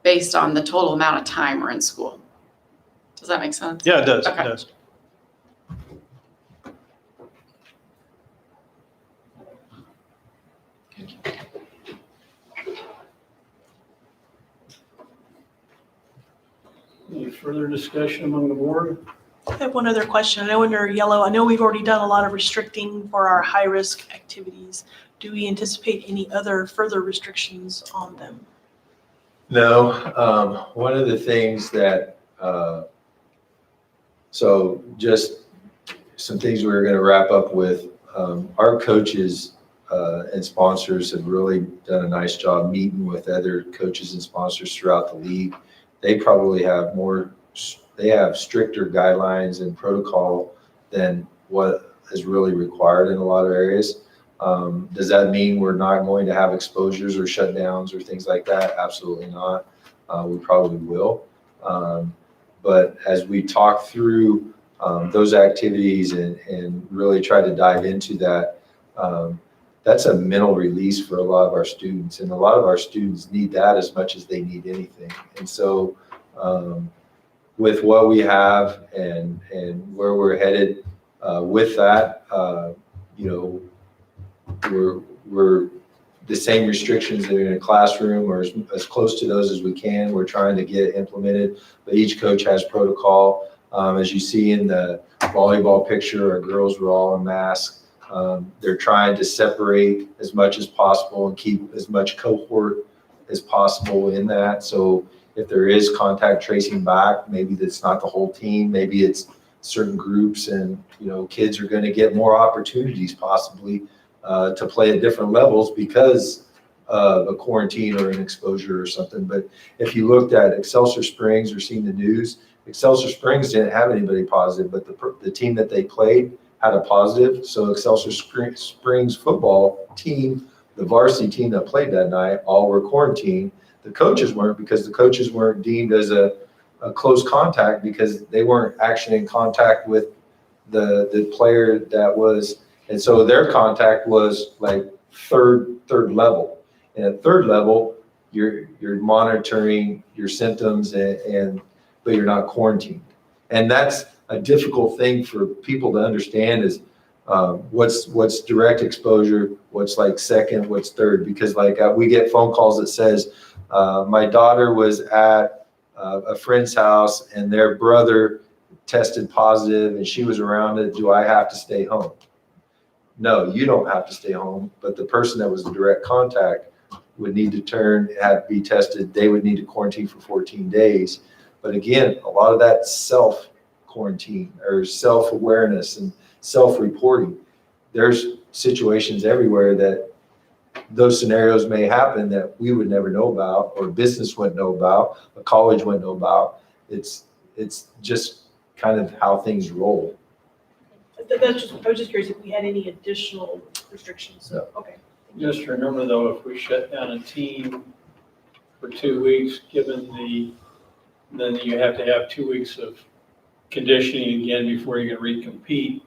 Speaker 8: based on the total amount of time we're in school. Does that make sense?
Speaker 2: Yeah, it does.
Speaker 8: Okay.
Speaker 2: It does.
Speaker 9: Any further discussion among the board?
Speaker 7: I have one other question. I know under yellow, I know we've already done a lot of restricting for our high-risk activities. Do we anticipate any other further restrictions on them?
Speaker 1: No, one of the things that, so just some things we're going to wrap up with, our coaches and sponsors have really done a nice job meeting with other coaches and sponsors throughout the league. They probably have they have stricter guidelines and protocol than what is really required in a lot of areas. Does that mean we're not going to have exposures or shutdowns or things like that? Absolutely not. We probably will. But as we talk through those activities and really try to dive into that, that's a mental release for a lot of our students. And a lot of our students need that as much as they need anything. And so with what we have and where we're headed with that, we're the same restrictions that are in a classroom or as close to those as we can. We're trying to get implemented, but each coach has protocol. As you see in the volleyball picture, our girls were all in masks. They're trying to separate as much as possible and keep as much cohort as possible in that. So if there is contact tracing back, maybe that's not the whole team, maybe it's certain groups, and kids are going to get more opportunities possibly to play at different levels because of a quarantine or an exposure or something. But if you looked at Excelsior Springs or seen the news, Excelsior Springs didn't have anybody positive, but the team that they played had a positive. So Excelsior Springs football team, the varsity team that played that night, all were quarantined. The coaches weren't, because the coaches weren't deemed as a close contact because they weren't actually in contact with the player that was. And so their contact was like third level. And at third level, you're monitoring your symptoms but you're not quarantined. And that's a difficult thing for people to understand is what's direct exposure, what's like second, what's third, because we get phone calls that says my daughter was at a friend's house and their brother tested positive and she was around it. Do I have to stay home? no, you don't have to stay home, but the person that was in direct contact would need to be tested. They would need to quarantine for 14 days. But again, a lot of that self-quarantine or self-awareness and self-reporting. There's situations everywhere that those scenarios may happen that we would never know about, or business wouldn't know about, a college wouldn't know about. It's just kind of how things roll.
Speaker 7: I was just curious if we had any additional restrictions.
Speaker 1: No.
Speaker 7: Okay.
Speaker 9: Just remember though, if we shut down a team for 2 weeks, then you have to have 2 weeks of conditioning again before you can recompete.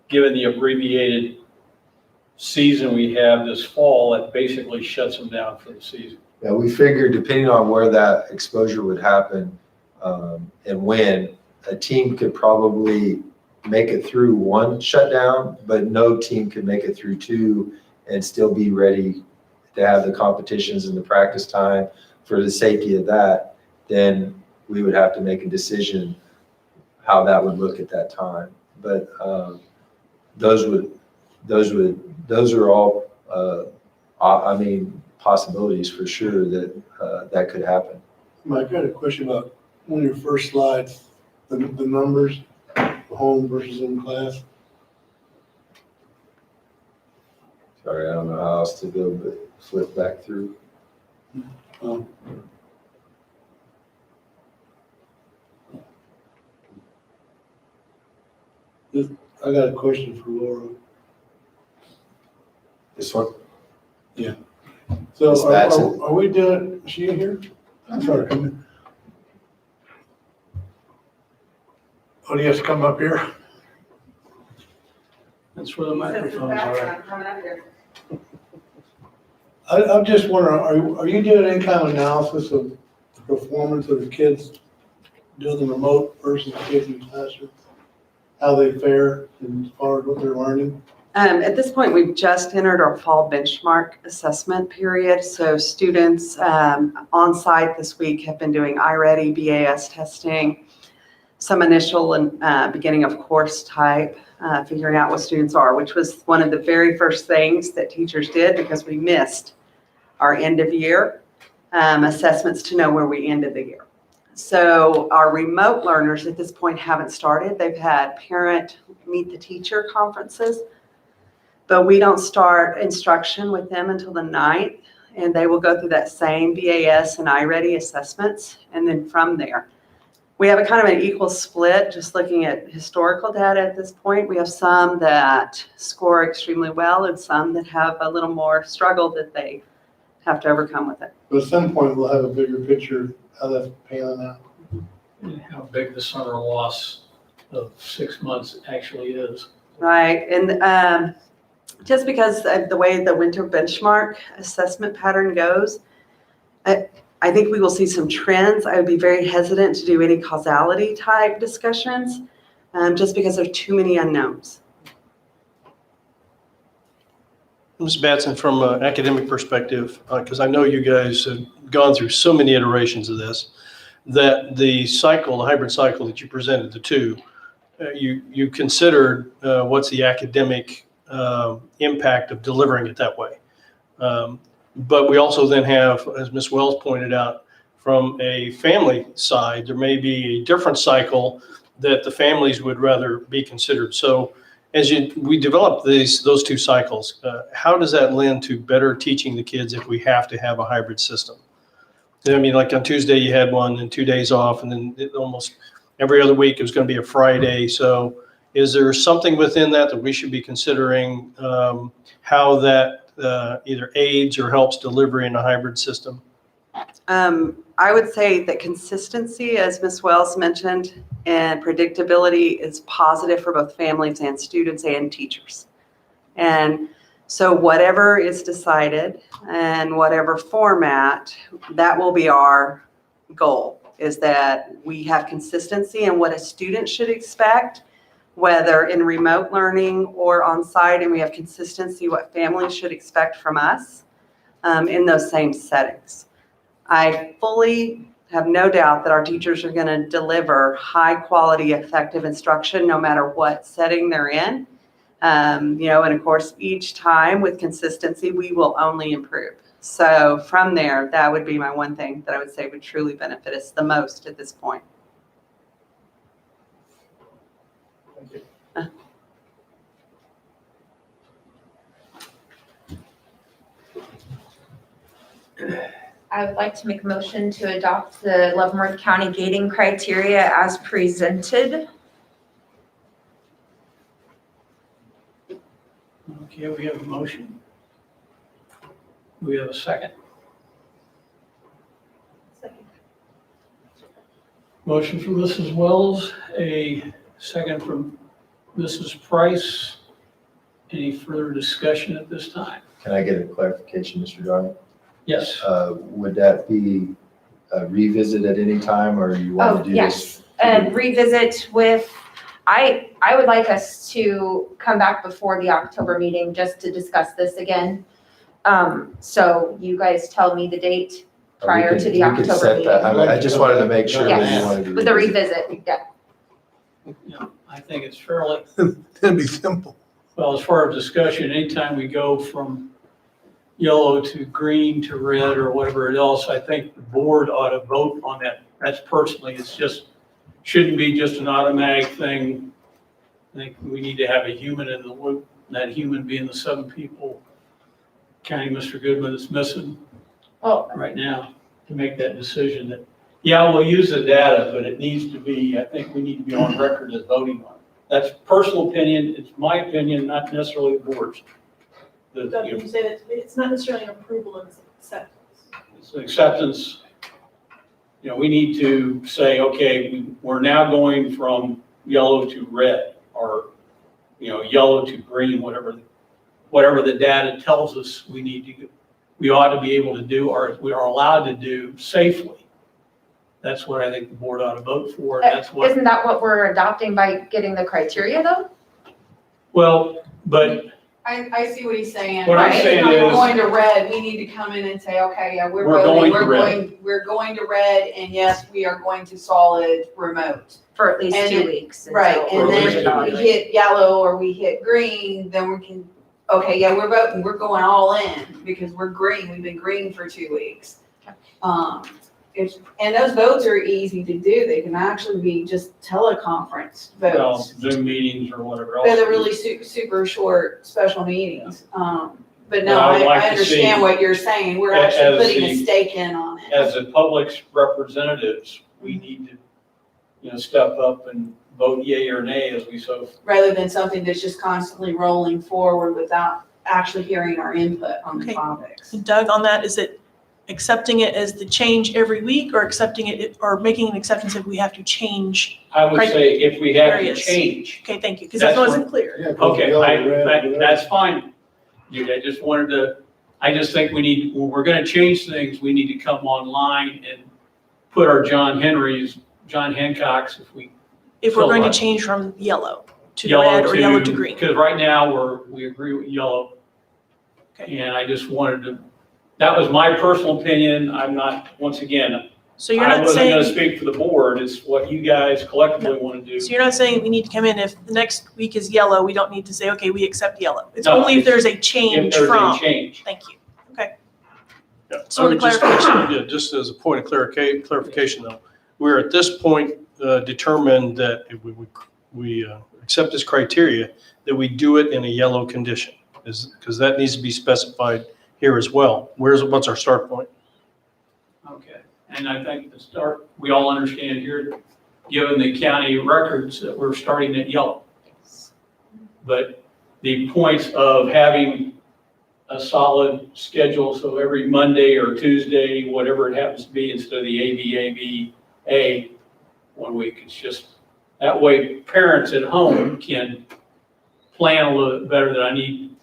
Speaker 9: Given the abbreviated season we have this fall, that basically shuts them down for the season.
Speaker 1: Yeah, we figured depending on where that exposure would happen and when, a team could probably make it through one shutdown, but no team could make it through two and still be ready to have the competitions and the practice time for the safety of that. Then we would have to make a decision how that would look at that time. But those are all, I mean, possibilities for sure that that could happen.
Speaker 5: Mike, I got a question about one of your first slides, the numbers, home versus in class.
Speaker 1: Sorry, I don't know how else to go, but flip back through.
Speaker 5: I got a question for Laura.
Speaker 1: This one?
Speaker 5: So
Speaker 1: Miss Madsen.
Speaker 5: are we doing, is she in here? I'm sorry, come in. Oh, do you have to come up here?
Speaker 9: That's where the microphones are.
Speaker 5: I'm just wondering, are you doing any kind of analysis of the performance of the kids doing the remote versus the kids in the classroom? How they fare as far as what they're learning?
Speaker 10: At this point, we've just entered our fall benchmark assessment period. So students on site this week have been doing iReady, BAS testing, some initial and beginning of course type, figuring out what students are, which was one of the very first things that teachers did because we missed our end of year assessments to know where we ended the year. So our remote learners at this point haven't started. They've had parent meet the teacher conferences, but we don't start instruction with them until the 9th, and they will go through that same BAS and iReady assessments. And then from there, we have a kind of an equal split, just looking at historical data at this point. We have some that score extremely well and some that have a little more struggle that they have to overcome with it.
Speaker 5: But at some point, we'll have a bigger picture of how that's panning out.
Speaker 9: And how big the summer loss of 6 months actually is.
Speaker 10: Right, and just because of the way the winter benchmark assessment pattern goes, I think we will see some trends. I would be very hesitant to do any causality type discussions, just because there are too many unknowns.
Speaker 2: Ms. Batson, from an academic perspective, because I know you guys have gone through so many iterations of this, that the cycle, the hybrid cycle that you presented, the two, you considered what's the academic impact of delivering it that way. But we also then have, as Ms. Wells pointed out, from a family side, there may be a different cycle that the families would rather be considered. So as we develop those two cycles, how does that lend to better teaching the kids if we have to have a hybrid system? I mean, like on Tuesday you had one and 2 days off, and then almost every other week it was going to be a Friday. So is there something within that we should be considering how that either aids or helps delivery in a hybrid system?
Speaker 10: I would say that consistency, as Ms. Wells mentioned, and predictability is positive for both families and students and teachers. And so whatever is decided and whatever format, that will be our goal, is that we have consistency in what a student should expect, whether in remote learning or on site, and we have consistency what families should expect from us in those same settings. I fully have no doubt that our teachers are going to deliver high quality, effective instruction no matter what setting they're in. And of course, each time with consistency, we will only improve. So from there, that would be my one thing that I would say would truly benefit us the most at this point.
Speaker 3: I would like to make a motion to adopt the Leavenworth County gating criteria as presented.
Speaker 9: Okay, we have a motion. We have a second. Motion from Mrs. Wells, a second from Mrs. Price. Any further discussion at this time?
Speaker 1: Can I get a clarification, Mr. Darling?
Speaker 9: Yes.
Speaker 1: Would that be a revisit at any time, or you want
Speaker 3: Oh,
Speaker 1: to do
Speaker 3: yes,
Speaker 1: this?
Speaker 3: and revisit with, I would like us to come back before the October meeting just to discuss this again. So you guys tell me the date prior to the
Speaker 1: We could
Speaker 3: October
Speaker 1: set that.
Speaker 3: meeting.
Speaker 1: I just wanted to make sure that you
Speaker 3: Yes,
Speaker 1: wanted to.
Speaker 3: with the
Speaker 1: revisit.
Speaker 3: revisit, yeah.
Speaker 9: Yeah, I think it's fairly,
Speaker 5: That'd be simple.
Speaker 9: well, as far as discussion, anytime we go from yellow to green to red or whatever else, I think the board ought to vote on that. That's personally, it's just, shouldn't be just an automatic thing. I think we need to have a human in the loop, and that human being the 7 people, counting Mr. Goodman, is missing
Speaker 3: Well,
Speaker 9: right now to make that decision that, yeah, we'll use the data, but it needs to be, I think we need to be on record as voting on it. That's personal opinion. It's my opinion, not necessarily the board's.
Speaker 7: Doug, you say that it's not necessarily an approval, it's acceptance.
Speaker 9: It's an acceptance. We need to say, okay, we're now going from yellow to red, or, yellow to green, whatever the data tells us we ought to be able to do, or we are allowed to do safely. That's what I think the board ought to vote for. That's what,
Speaker 3: isn't that what we're adopting by getting the criteria though?
Speaker 9: well, but
Speaker 6: I see what he's saying.
Speaker 9: What I'm
Speaker 6: Right?
Speaker 9: saying
Speaker 6: If we're
Speaker 9: is-
Speaker 6: going to red, we need to come in and say, okay, yeah, we're
Speaker 9: We're
Speaker 6: voting,
Speaker 9: going to red.
Speaker 6: we're going to red, and yes, we are going to solid remote.
Speaker 3: For at least
Speaker 6: And
Speaker 3: 2
Speaker 6: then-
Speaker 3: weeks.
Speaker 6: Right,
Speaker 3: until
Speaker 6: and
Speaker 9: For at
Speaker 3: we're
Speaker 9: least
Speaker 6: then
Speaker 9: 2
Speaker 6: we
Speaker 9: weeks.
Speaker 6: hit yellow or we hit green, then we can, okay, yeah, we're voting, we're going all in, because we're green, we've been green for 2 weeks. And those votes are easy to do, they can actually be just teleconference
Speaker 9: well,
Speaker 6: votes.
Speaker 9: Zoom meetings or whatever else.
Speaker 6: They're the really super short special meetings. But no,
Speaker 9: Well, I would like
Speaker 6: I
Speaker 9: to
Speaker 6: understand
Speaker 9: see-
Speaker 6: what you're saying, we're
Speaker 9: as
Speaker 6: actually putting a
Speaker 9: the-
Speaker 6: stake in on it.
Speaker 9: As the public's representatives, we need to, step up and vote yea or nay as we so.
Speaker 6: Rather than something that's just constantly rolling forward without actually hearing our input on the
Speaker 7: Okay.
Speaker 6: topics.
Speaker 7: And Doug, on that, is it accepting it as the change every week, or accepting it, or making an acceptance if we have to change?
Speaker 9: I would say if we have to
Speaker 7: Areas.
Speaker 9: change.
Speaker 7: Okay, thank you, because
Speaker 9: That's
Speaker 7: that wasn't clear.
Speaker 5: Yeah, 'cause
Speaker 9: Okay,
Speaker 5: yellow, red, whatever.
Speaker 9: that's fine. I just wanted to, I just think when we're gonna change things, we need to come online and put our John Hancocks,
Speaker 7: If we're going to
Speaker 9: So,
Speaker 7: change from yellow to red or yellow to green.
Speaker 9: Because right now, we agree with yellow.
Speaker 7: Okay.
Speaker 9: And I just wanted to, that was my personal opinion. I'm not, once again,
Speaker 7: So you're
Speaker 9: I
Speaker 7: not
Speaker 9: wasn't gonna
Speaker 7: saying,
Speaker 9: speak for the board. It's what you guys collectively want to do.
Speaker 7: so you're not saying we need to come in, if the next week is yellow, we don't need to say, okay, we accept yellow. It's
Speaker 9: No,
Speaker 7: only if there's a
Speaker 9: If
Speaker 7: change
Speaker 9: there's a
Speaker 7: from.
Speaker 9: change.
Speaker 7: Thank you. Okay.
Speaker 2: Yeah,
Speaker 7: So
Speaker 2: I
Speaker 7: the
Speaker 2: would just-
Speaker 7: clarification.
Speaker 2: Yeah, just as a point of clarification though, we're at this point determined that if we accept this criteria, that we do it in a yellow condition, because that needs to be specified here as well. What's our start point?
Speaker 9: Okay. And I think we all understand here, given the county records, that we're starting at yellow. But the points of having a solid schedule, so every Monday or Tuesday, whatever it happens to be, instead of the ABA 1 week, it's just, that way parents at home can plan a little bit better, that I need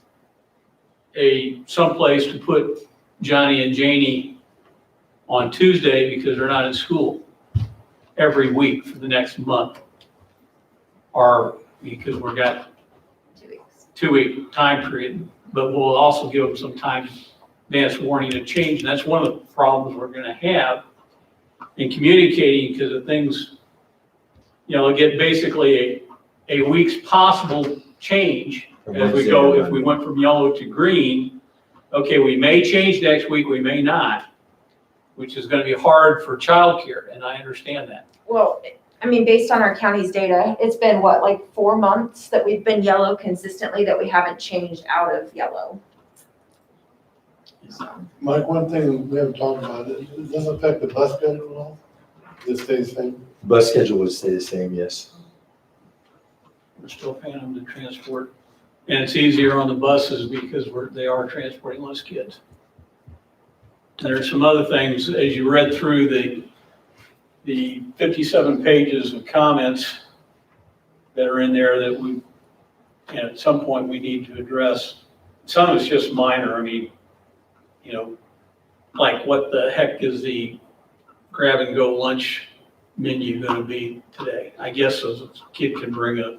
Speaker 9: someplace to put Johnny and Janie on Tuesday because they're not in school every week for the next month. Or because we've got
Speaker 3: 2 weeks.
Speaker 9: 2-week time period, but we'll also give them some time, advance warning to change. And that's one of the problems we're gonna have in communicating, because of things, get basically a week's possible change
Speaker 1: From
Speaker 9: And if we
Speaker 1: Wednesday
Speaker 9: go,
Speaker 1: to
Speaker 9: if we
Speaker 1: Monday.
Speaker 9: went from yellow to green, okay, we may change next week, we may not, which is gonna be hard for childcare, and I understand that.
Speaker 3: Well, I mean, based on our county's data, it's been what, like 4 months that we've been yellow consistently, that we haven't changed out of yellow. So,
Speaker 5: Mike, one thing we haven't talked about, it doesn't affect the bus schedule at all? Does it stay the same?
Speaker 1: Bus schedule would stay the same, yes.
Speaker 9: We're still paying them to transport, and it's easier on the buses because they are transporting less kids. And there's some other things, as you read through the 57 pages of comments that are in there that we, and at some point we need to address. Some of it's just minor, I mean, you know, like what the heck is the grab and go lunch menu gonna be today? I guess a kid can bring a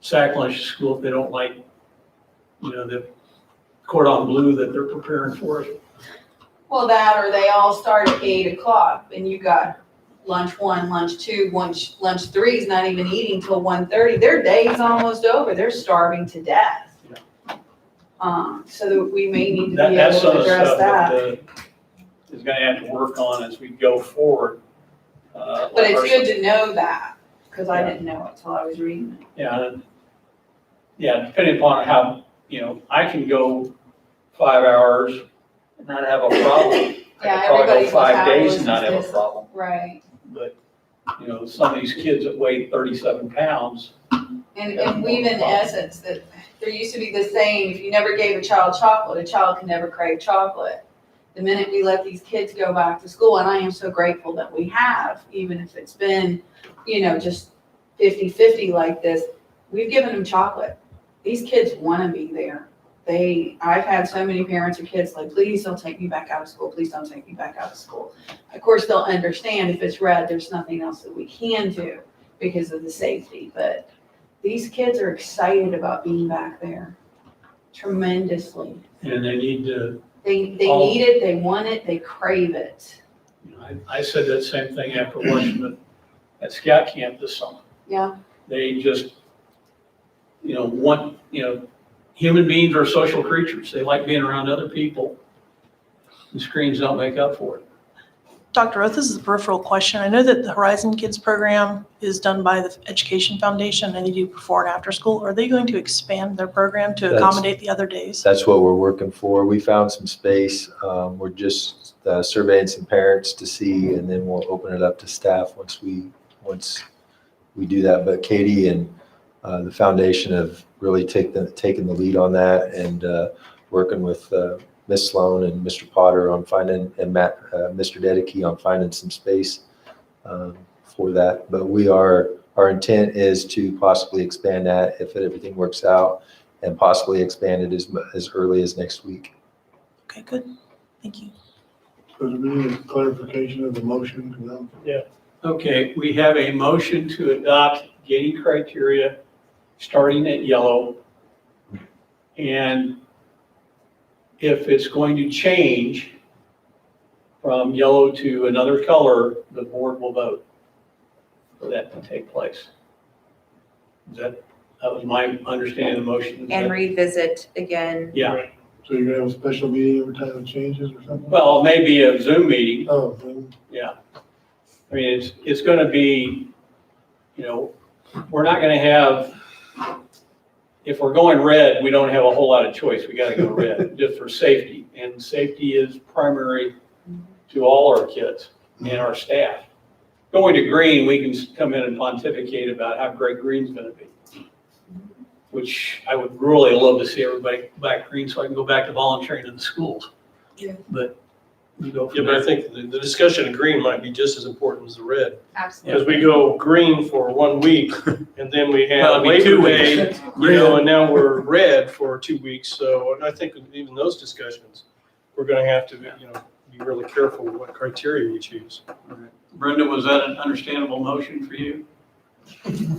Speaker 9: sack lunch to school if they don't like, you know, the cordon bleu that they're preparing for us.
Speaker 6: Well, that, or they all start at 8 o'clock, and you got lunch 1, lunch 2, lunch 3 is not even eating till 1:30. Their day's almost over, they're starving to death. So that we may need to be
Speaker 9: That's
Speaker 6: able
Speaker 9: some
Speaker 6: to
Speaker 9: of the
Speaker 6: address
Speaker 9: stuff
Speaker 6: that.
Speaker 9: that is gonna have to work on as we go forward.
Speaker 6: But it's good to know that, because I didn't know it till I was reading it.
Speaker 9: Yeah, depending upon how, you know, I can go 5 hours and not have a problem. I
Speaker 6: Yeah,
Speaker 9: could probably go
Speaker 6: everybody's
Speaker 9: 5 days and
Speaker 6: metabolism
Speaker 9: not have
Speaker 6: is
Speaker 9: a problem.
Speaker 6: Right.
Speaker 9: But, you know, some of these kids that weigh 37 pounds,
Speaker 6: And we've in essence, that there used to be this saying, if you never gave a child chocolate, a child can never crave chocolate. The minute we let these kids go back to school, and I am so grateful that we have, even if it's been, you know, just 50-50 like this, we've given them chocolate. These kids want to be there. I've had so many parents or kids like, please don't take me back out of school. Please don't take me back out of school. Of course, they'll understand if it's red, there's nothing else that we can do because of the safety. But these kids are excited about being back there tremendously.
Speaker 9: and they need to,
Speaker 6: They need it, they want it, they crave it.
Speaker 9: you know, I said that same thing after watching it at scout camp this summer.
Speaker 6: Yeah.
Speaker 9: They just, you know, want, you know, human beings are social creatures. They like being around other people. And screens don't make up for it.
Speaker 7: Dr. Oath, this is a peripheral question. I know that the Horizon Kids program is done by the Education Foundation and they do before and after school. Are they going to expand their program to
Speaker 1: That's-
Speaker 7: accommodate the other days?
Speaker 1: That's what we're working for. We found some space. We're just surveying some parents to see, and then we'll open it up to staff once we do that. But Katie and the foundation have really taken the lead on that, and working with Ms. Sloan and Mr. Potter on finding, and Mr. Dedeke on finding some space for that. But our intent is to possibly expand that if everything works out, and possibly expand it as early as next week.
Speaker 7: Okay, good. Thank you.
Speaker 5: So do we need a clarification of the motion? 'Cause I'm-
Speaker 9: Okay, we have a motion to adopt gating criteria starting at yellow. And if it's going to change from yellow to another color, the board will vote for that to take place. That was my understanding of the motion. Is
Speaker 3: And
Speaker 9: that-
Speaker 3: revisit again.
Speaker 9: Yeah,
Speaker 5: So you're gonna have a special meeting every time it changes or something?
Speaker 9: well, maybe a Zoom meeting.
Speaker 5: Oh, then
Speaker 9: Yeah. I mean, it's gonna be, you know, we're not gonna have, if we're going red, we don't have a whole lot of choice. We gotta go red, just for safety. And safety is primary to all our kids and our staff. Going to green, we can come in and pontificate about how great green's gonna be. Which I would really love to see everybody back green so I can go back to volunteering in the schools.
Speaker 6: Yeah.
Speaker 9: But you go
Speaker 2: Yeah,
Speaker 9: from
Speaker 2: but I
Speaker 9: there.
Speaker 2: think the discussion of green might be just as important as the red.
Speaker 3: Absolutely.
Speaker 2: Because we go green for 1 week and then we
Speaker 9: Well,
Speaker 2: have
Speaker 9: it'd be 2
Speaker 2: Labor Day,
Speaker 9: weeks.
Speaker 2: you know, and now we're red for 2 weeks. So I think even those discussions, we're gonna have to, you know, be really careful with what criteria we choose.
Speaker 9: Brenda, was that an understandable motion for you?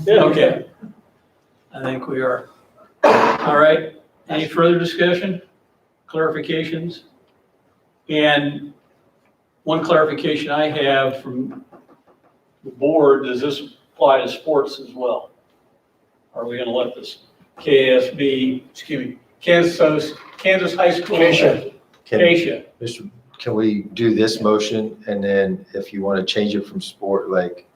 Speaker 2: Yeah.
Speaker 9: Okay. I think we are. All right. Any further discussion, clarifications? And one clarification I have from the board, does this apply to sports as well? Are we going to let this Kansas High School.
Speaker 4: Acacia.
Speaker 9: Acacia.
Speaker 1: Mr., can we do this motion, and then if you want to change it from sport, like,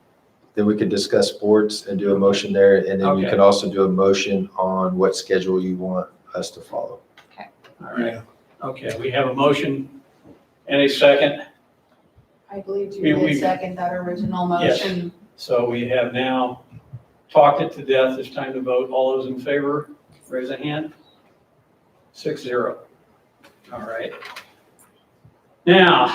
Speaker 1: then we could discuss sports and do a motion there, and then you
Speaker 9: Okay.
Speaker 1: can also do a motion on what schedule you want us to follow.
Speaker 9: All right. Okay, we have a motion. Any second?
Speaker 6: I believe
Speaker 9: We-
Speaker 6: you
Speaker 9: we-
Speaker 6: did second that original
Speaker 9: Yes.
Speaker 6: motion.
Speaker 9: So we have now talked it to death. It's time to vote. All those in favor, raise a hand. 6-0. All right. Now,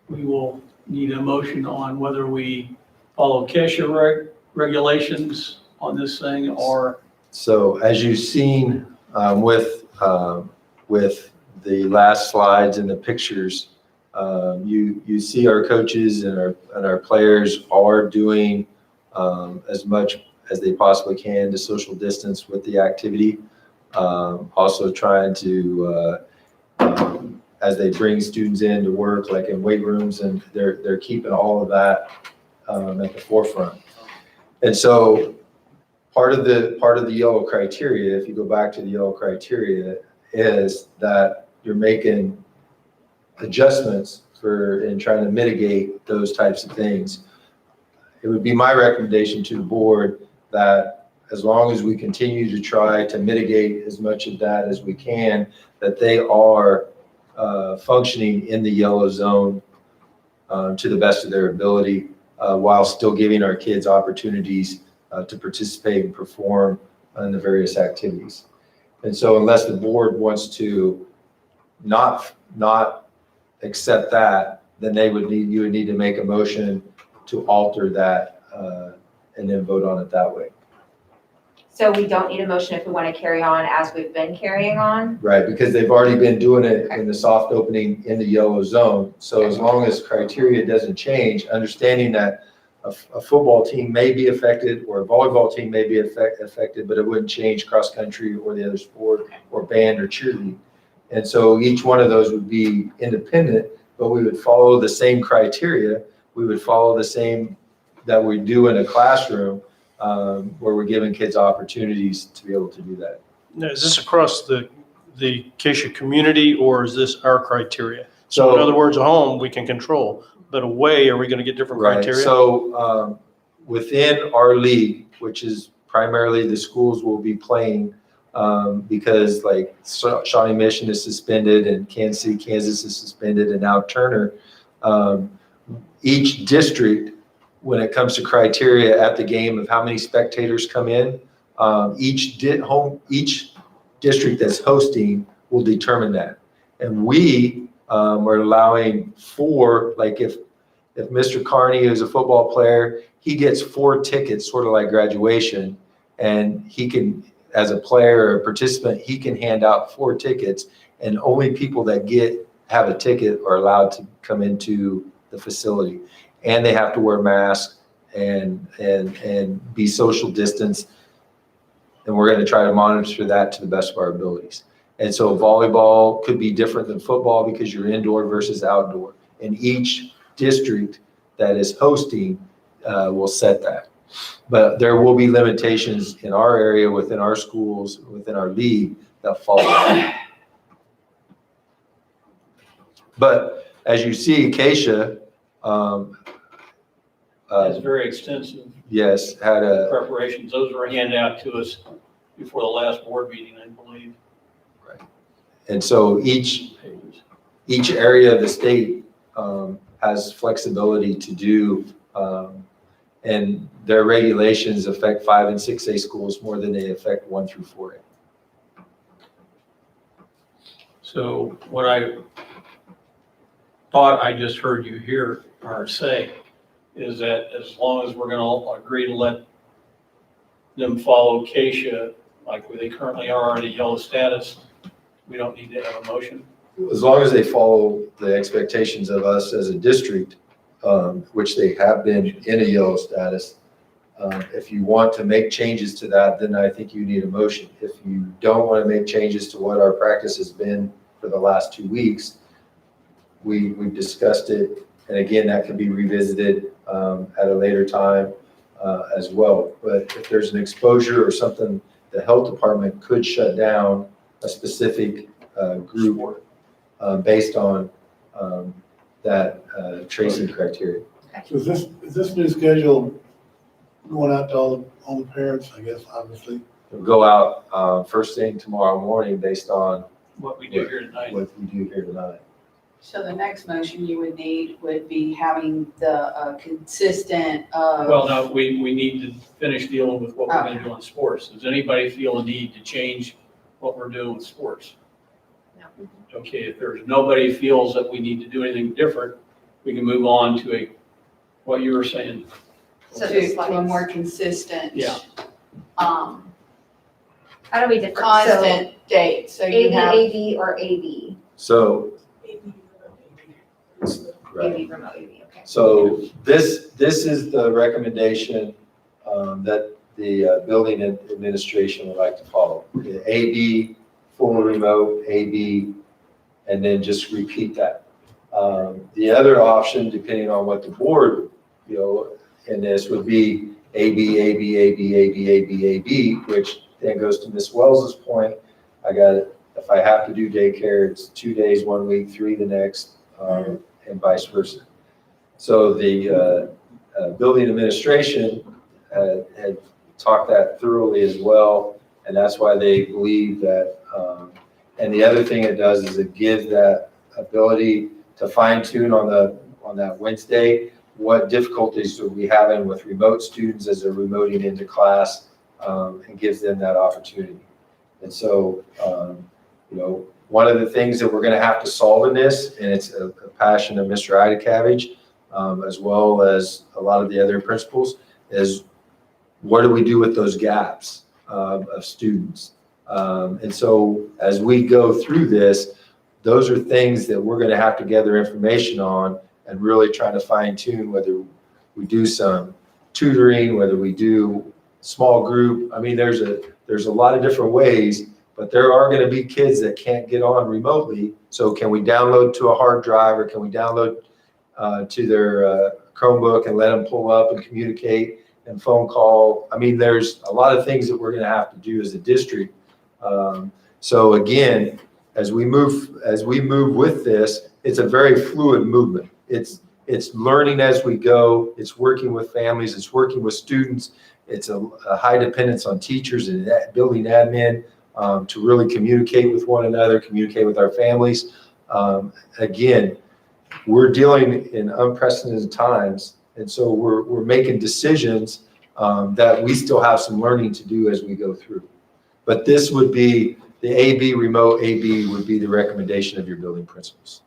Speaker 9: we will need a motion on whether we follow CASHA regulations on this thing or,
Speaker 1: So as you've seen with the last slides and the pictures, you see our coaches and our players are doing as much as they possibly can to social distance with the activity. Also trying to, as they bring students in to work, like in weight rooms, and they're keeping all of that at the forefront. And so part of the yellow criteria, if you go back to the yellow criteria, is that you're making adjustments in trying to mitigate those types of things. It would be my recommendation to the board that as long as we continue to try to mitigate as much of that as we can, that they are functioning in the yellow zone to the best of their ability, while still giving our kids opportunities to participate and perform in the various activities. And so unless the board wants to not accept that, then you would need to make a motion to alter that and then vote on it that way.
Speaker 3: So we don't need a motion if we want to carry on as we've been carrying on?
Speaker 1: Right, because they've already been doing it in the soft opening in the yellow zone. So as long as criteria doesn't change, understanding that a football team may be affected or a volleyball team may be affected, but it wouldn't change cross country or the other sport or band or cheerleading. And so each one of those would be independent, but we would follow the same criteria. We would follow the same that we do in a classroom, where we're giving kids opportunities to be able to do that.
Speaker 2: Now, is this across the Acacia community, or is this our criteria? So in other words, at home, we can control, but away, are we going to get different
Speaker 1: Right,
Speaker 2: criteria?
Speaker 1: so within our league, which is primarily the schools will be playing, because like Shawnee Mission is suspended and Kansas City, Kansas is suspended, and now Turner, each district, when it comes to criteria at the game of how many spectators come in, each district that's hosting will determine that. And we are allowing 4, like if Mr. Carney is a football player, he gets 4 tickets, sort of like graduation, and he can, as a player or a participant, he can hand out 4 tickets, and only people that have a ticket are allowed to come into the facility. And they have to wear masks and be social distance. And we're going to try to monitor that to the best of our abilities. And so volleyball could be different than football because you're indoor versus outdoor. And each district that is hosting will set that. But there will be limitations in our area, within our schools, within our league that follow that. But as you see, Acacia,
Speaker 9: that's very extensive
Speaker 1: yes, had a,
Speaker 9: preparations. Those were handed out to us before the last board meeting, I believe.
Speaker 1: and so each area of the state has flexibility to do, and their regulations affect 5 and 6A schools more than they affect 1 through 4A.
Speaker 9: So what I thought I just heard you hear or say is that as long as we're going to agree to let them follow Acacia like they currently are at a yellow status, we don't need to have a motion.
Speaker 1: As long as they follow the expectations of us as a district, which they have been in a yellow status, if you want to make changes to that, then I think you need a motion. If you don't want to make changes to what our practice has been for the last 2 weeks, we've discussed it. And again, that can be revisited at a later time. as well. But if there's an exposure or something, the health department could shut down a specific group based on that tracing criteria.
Speaker 5: So is this new schedule going out to all the parents, I guess, obviously?
Speaker 1: We'll go out first thing tomorrow morning based on
Speaker 9: What we do here tonight.
Speaker 1: what we do here tonight.
Speaker 6: So the next motion you would need would be having the consistent,
Speaker 9: Well, no, we need to finish dealing with what we're gonna do on sports. Does anybody feel a need to change what we're doing with sports?
Speaker 3: No.
Speaker 9: Okay, if there's nobody feels that we need to do anything different, we can move on to what you were saying.
Speaker 3: So the
Speaker 6: to a
Speaker 3: slides.
Speaker 6: more consistent.
Speaker 9: Yeah.
Speaker 3: How do we differ?
Speaker 6: Constant date, so
Speaker 3: So
Speaker 6: you
Speaker 3: AV,
Speaker 6: have.
Speaker 3: AV, or AV?
Speaker 1: So, right.
Speaker 3: AV, remote AV, okay.
Speaker 1: So this is the recommendation that the building administration would like to follow. The AB, full remote, AB, and then just repeat that. The other option, depending on what the board, in this would be AB, AB, AB, AB, AB, AB, which then goes to Ms. Wells's point. I got it. If I have to do daycare, it's 2 days, 1 week, 3 the next, and vice versa. So the building administration had talked that thoroughly as well, and that's why they believe that. And the other thing it does is it gives that ability to fine tune on that Wednesday, what difficulties are we having with remote students as they're remoting into class, and gives them that opportunity. And so, one of the things that we're going to have to solve in this, and it's a passion of Mr. Idacavage, as well as a lot of the other principals, is what do we do with those gaps of students? And so as we go through this, those are things that we're going to have to gather information on and really try to fine tune whether we do some tutoring, whether we do small group. I mean, there's a lot of different ways, but there are going to be kids that can't get on remotely. So can we download to a hard drive, or can we download to their Chromebook and let them pull up and communicate and phone call? I mean, there's a lot of things that we're going to have to do as a district. So again, as we move with this, it's a very fluid movement. It's learning as we go. It's working with families. It's working with students. It's a high dependence on teachers and building admin to really communicate with one another, communicate with our families. Again, we're dealing in unprecedented times, and so we're making decisions that we still have some learning to do as we go through. But this would be the AB, remote AB would be the recommendation of your building principals.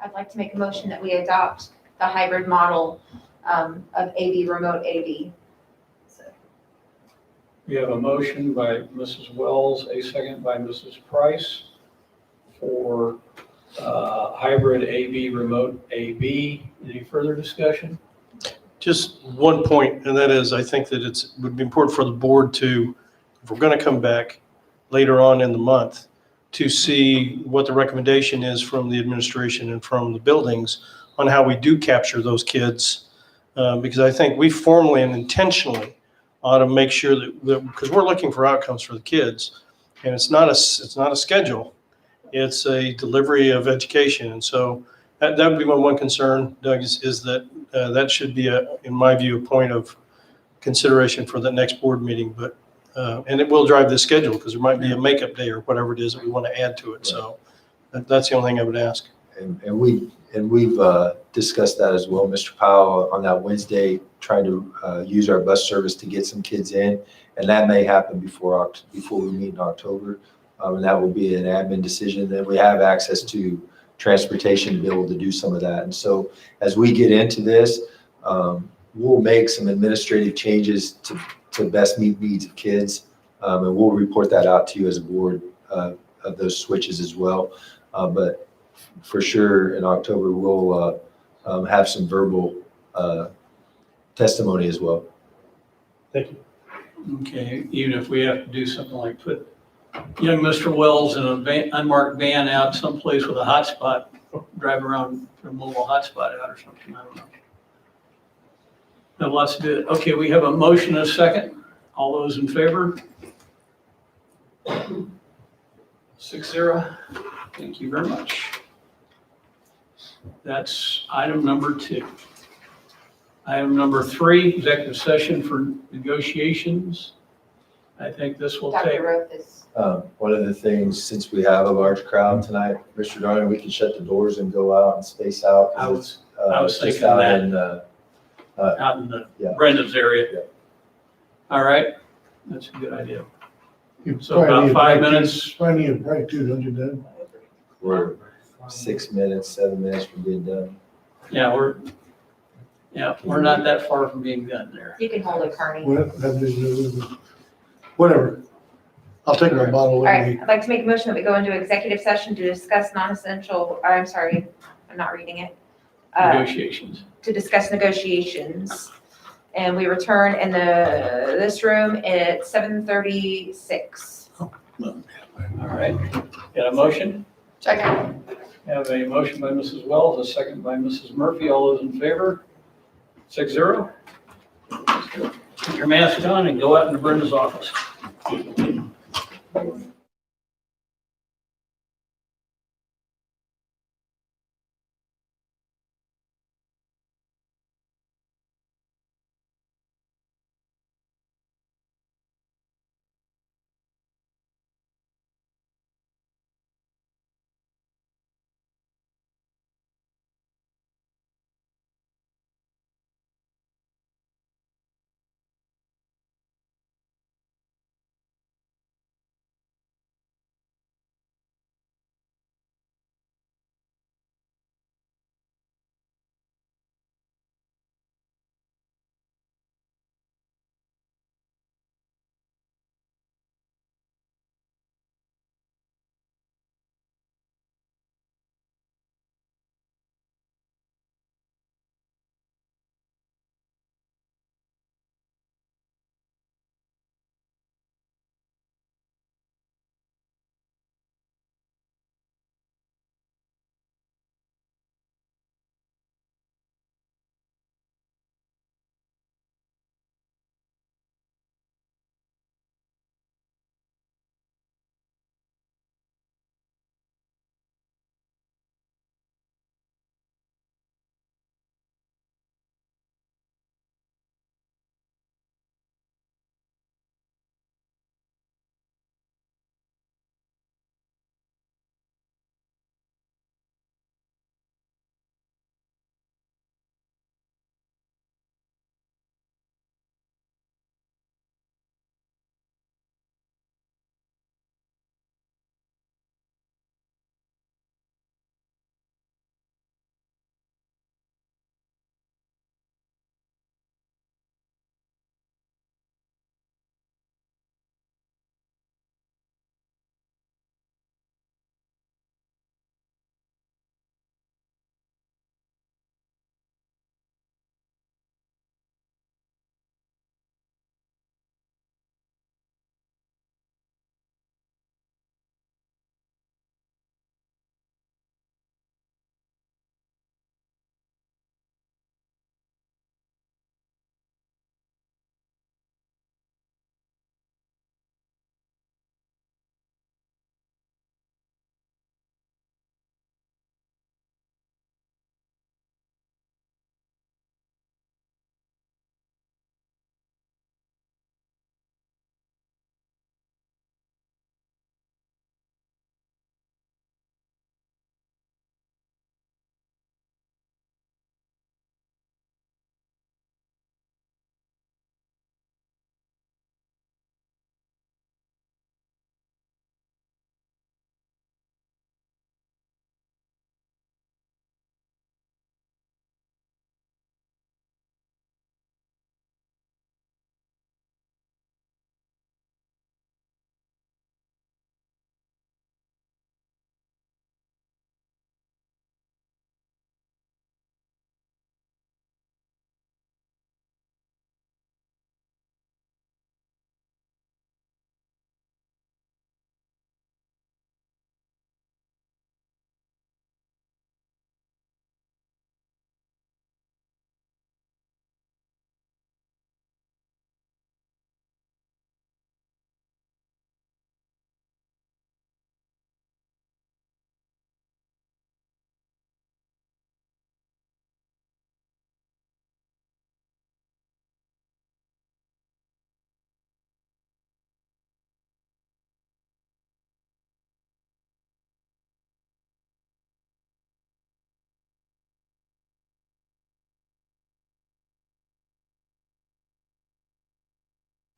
Speaker 3: I'd like to make a motion that we adopt the hybrid model of AV, remote AV. So,
Speaker 9: We have a motion by Mrs. Wells, a second by Mrs. Price for hybrid AV, remote AV. Any further discussion?
Speaker 2: Just one point, and that is, I think that it would be important for the board to, if we're going to come back later on in the month, to see what the recommendation is from the administration and from the buildings on how we do capture those kids. Because I think we formally and intentionally ought to make sure that because we're looking for outcomes for the kids, and it's not a schedule, it's a delivery of education. And so that would be my one concern, Doug, is that that should be, in my view, a point of consideration for the next board meeting. But and it will drive the schedule because there might be a makeup day or whatever it is that we want to add to it. So that's the only thing I would ask.
Speaker 1: And we've discussed that as well, Mr. Powell, on that Wednesday, trying to use our bus service to get some kids in, and that may happen before we meet in October, and that will be an admin decision. Then we have access to transportation to be able to do some of that. And so as we get into this, we'll make some administrative changes to best meet needs of kids, and we'll report that out to you as a board of those switches as well. But for sure in October, we'll have some verbal testimony as well.
Speaker 2: Thank you.
Speaker 9: Okay, even if we have to do something like put young Mr. Wells in an unmarked van out someplace with a hotspot, drive around, put a mobile hotspot out or something, I don't know. Now let's do it. Okay, we have a motion and a second. All those in favor? 6-0. Thank you very much. That's item number 2. Item number 3, executive session for negotiations. I think this will take,
Speaker 3: Dr. Roth is,
Speaker 1: One of the things, since we have a large crowd tonight, Mr. Darling, we can shut the doors and go out and space out. 'Cause
Speaker 9: I was-
Speaker 1: it's,
Speaker 9: I was
Speaker 1: just
Speaker 9: thinking
Speaker 1: out
Speaker 9: that.
Speaker 1: in,
Speaker 9: out in the
Speaker 1: Yeah.
Speaker 9: Brenda's area.
Speaker 1: Yeah.
Speaker 9: All right, that's a good idea.
Speaker 5: You
Speaker 9: So
Speaker 5: probably
Speaker 9: about
Speaker 5: need a
Speaker 9: 5
Speaker 5: break,
Speaker 9: minutes.
Speaker 5: too. Probably need a break too, don't you, Deb?
Speaker 1: we're 6 minutes, 7 minutes from being done.
Speaker 9: Yeah, we're not that far from being done there.
Speaker 3: you can hold it, Carney.
Speaker 5: Whatever. I'll take my bottle
Speaker 3: All
Speaker 5: with
Speaker 3: right,
Speaker 5: me.
Speaker 3: I'd like to make a motion that we go into executive session to discuss non-essential, I'm sorry, I'm not reading it.
Speaker 9: Negotiations.
Speaker 3: To discuss negotiations. And we return in this room at 7:36.
Speaker 9: All right, got a motion?
Speaker 6: Second.
Speaker 9: Have a motion by Mrs. Wells, a second by Mrs. Murphy. All those in favor? 6-0. Put your mask on and go out into Brenda's office.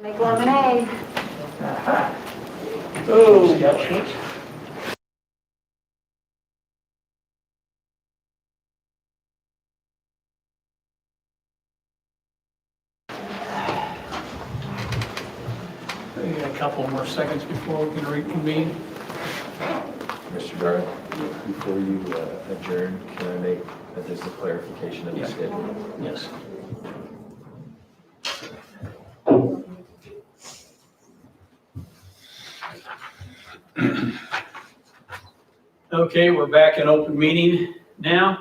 Speaker 3: Make lemonade.
Speaker 9: We got a couple more seconds before we can reconvene.
Speaker 1: Mr. Darling, before you adjourn, can I make just a clarification of the
Speaker 9: Yeah.
Speaker 1: schedule?
Speaker 9: Yes. Okay, we're back in open meeting now.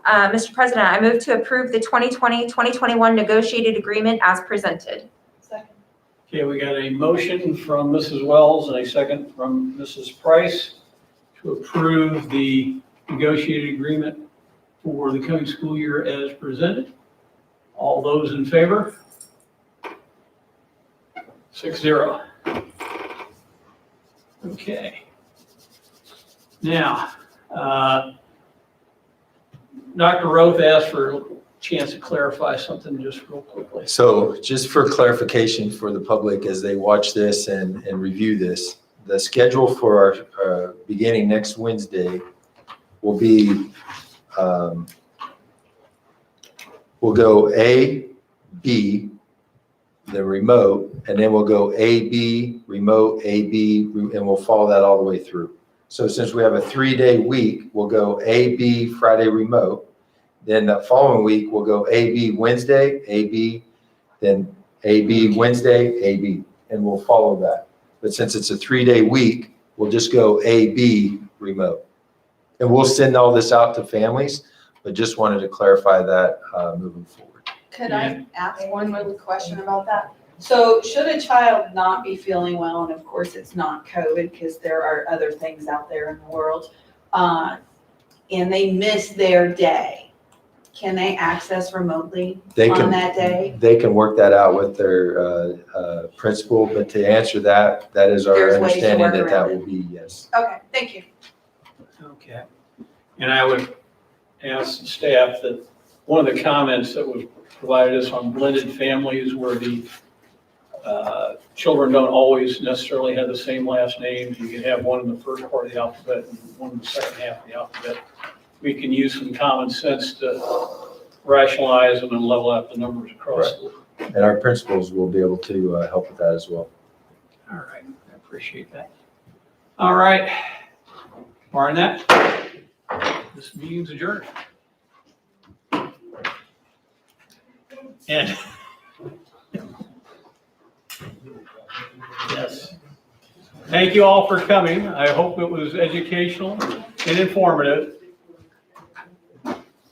Speaker 3: Mr. President, I move to approve the 2020-2021 negotiated agreement as presented.
Speaker 9: Okay, we got a motion from Mrs. Wells and a second from Mrs. Price to approve the negotiated agreement for the coming school year as presented. All those in favor? 6-0. Okay. Now, Dr. Roth asked for a chance to clarify something just real quickly.
Speaker 1: So just for clarification for the public as they watch this and review this, the schedule for our beginning next Wednesday will be, we'll go A, B, the remote, and then we'll go A, B, remote, A, B, and we'll follow that all the way through. So since we have a 3-day week, we'll go A, B, Friday remote. Then the following week, we'll go A, B, Wednesday, A, B, then A, B, Wednesday, A, B, and we'll follow that. But since it's a 3-day week, we'll just go A, B, remote. And we'll send all this out to families, but just wanted to clarify that moving forward.
Speaker 6: Could I ask one little question about that? So should a child not be feeling well, and of course it's not COVID because there are other things out there in the world, and they miss their day, can they access remotely on that day?
Speaker 1: They can work that out with their principal, but to answer that, that is our
Speaker 6: There's ways to
Speaker 1: understanding
Speaker 6: work
Speaker 1: that that
Speaker 6: around
Speaker 1: will be, yes.
Speaker 6: Okay, thank you.
Speaker 9: Okay. And I would ask staff that one of the comments that was provided us on blended families where the children don't always necessarily have the same last names. You can have one in the first part of the alphabet and one in the second half of the alphabet. We can use some common sense to rationalize them and level out the numbers across.
Speaker 1: And our principals will be able to help with that as well.
Speaker 9: All right, I appreciate that. All right, barring that, this meeting's adjourned. And yes, thank you all for coming. I hope it was educational and informative.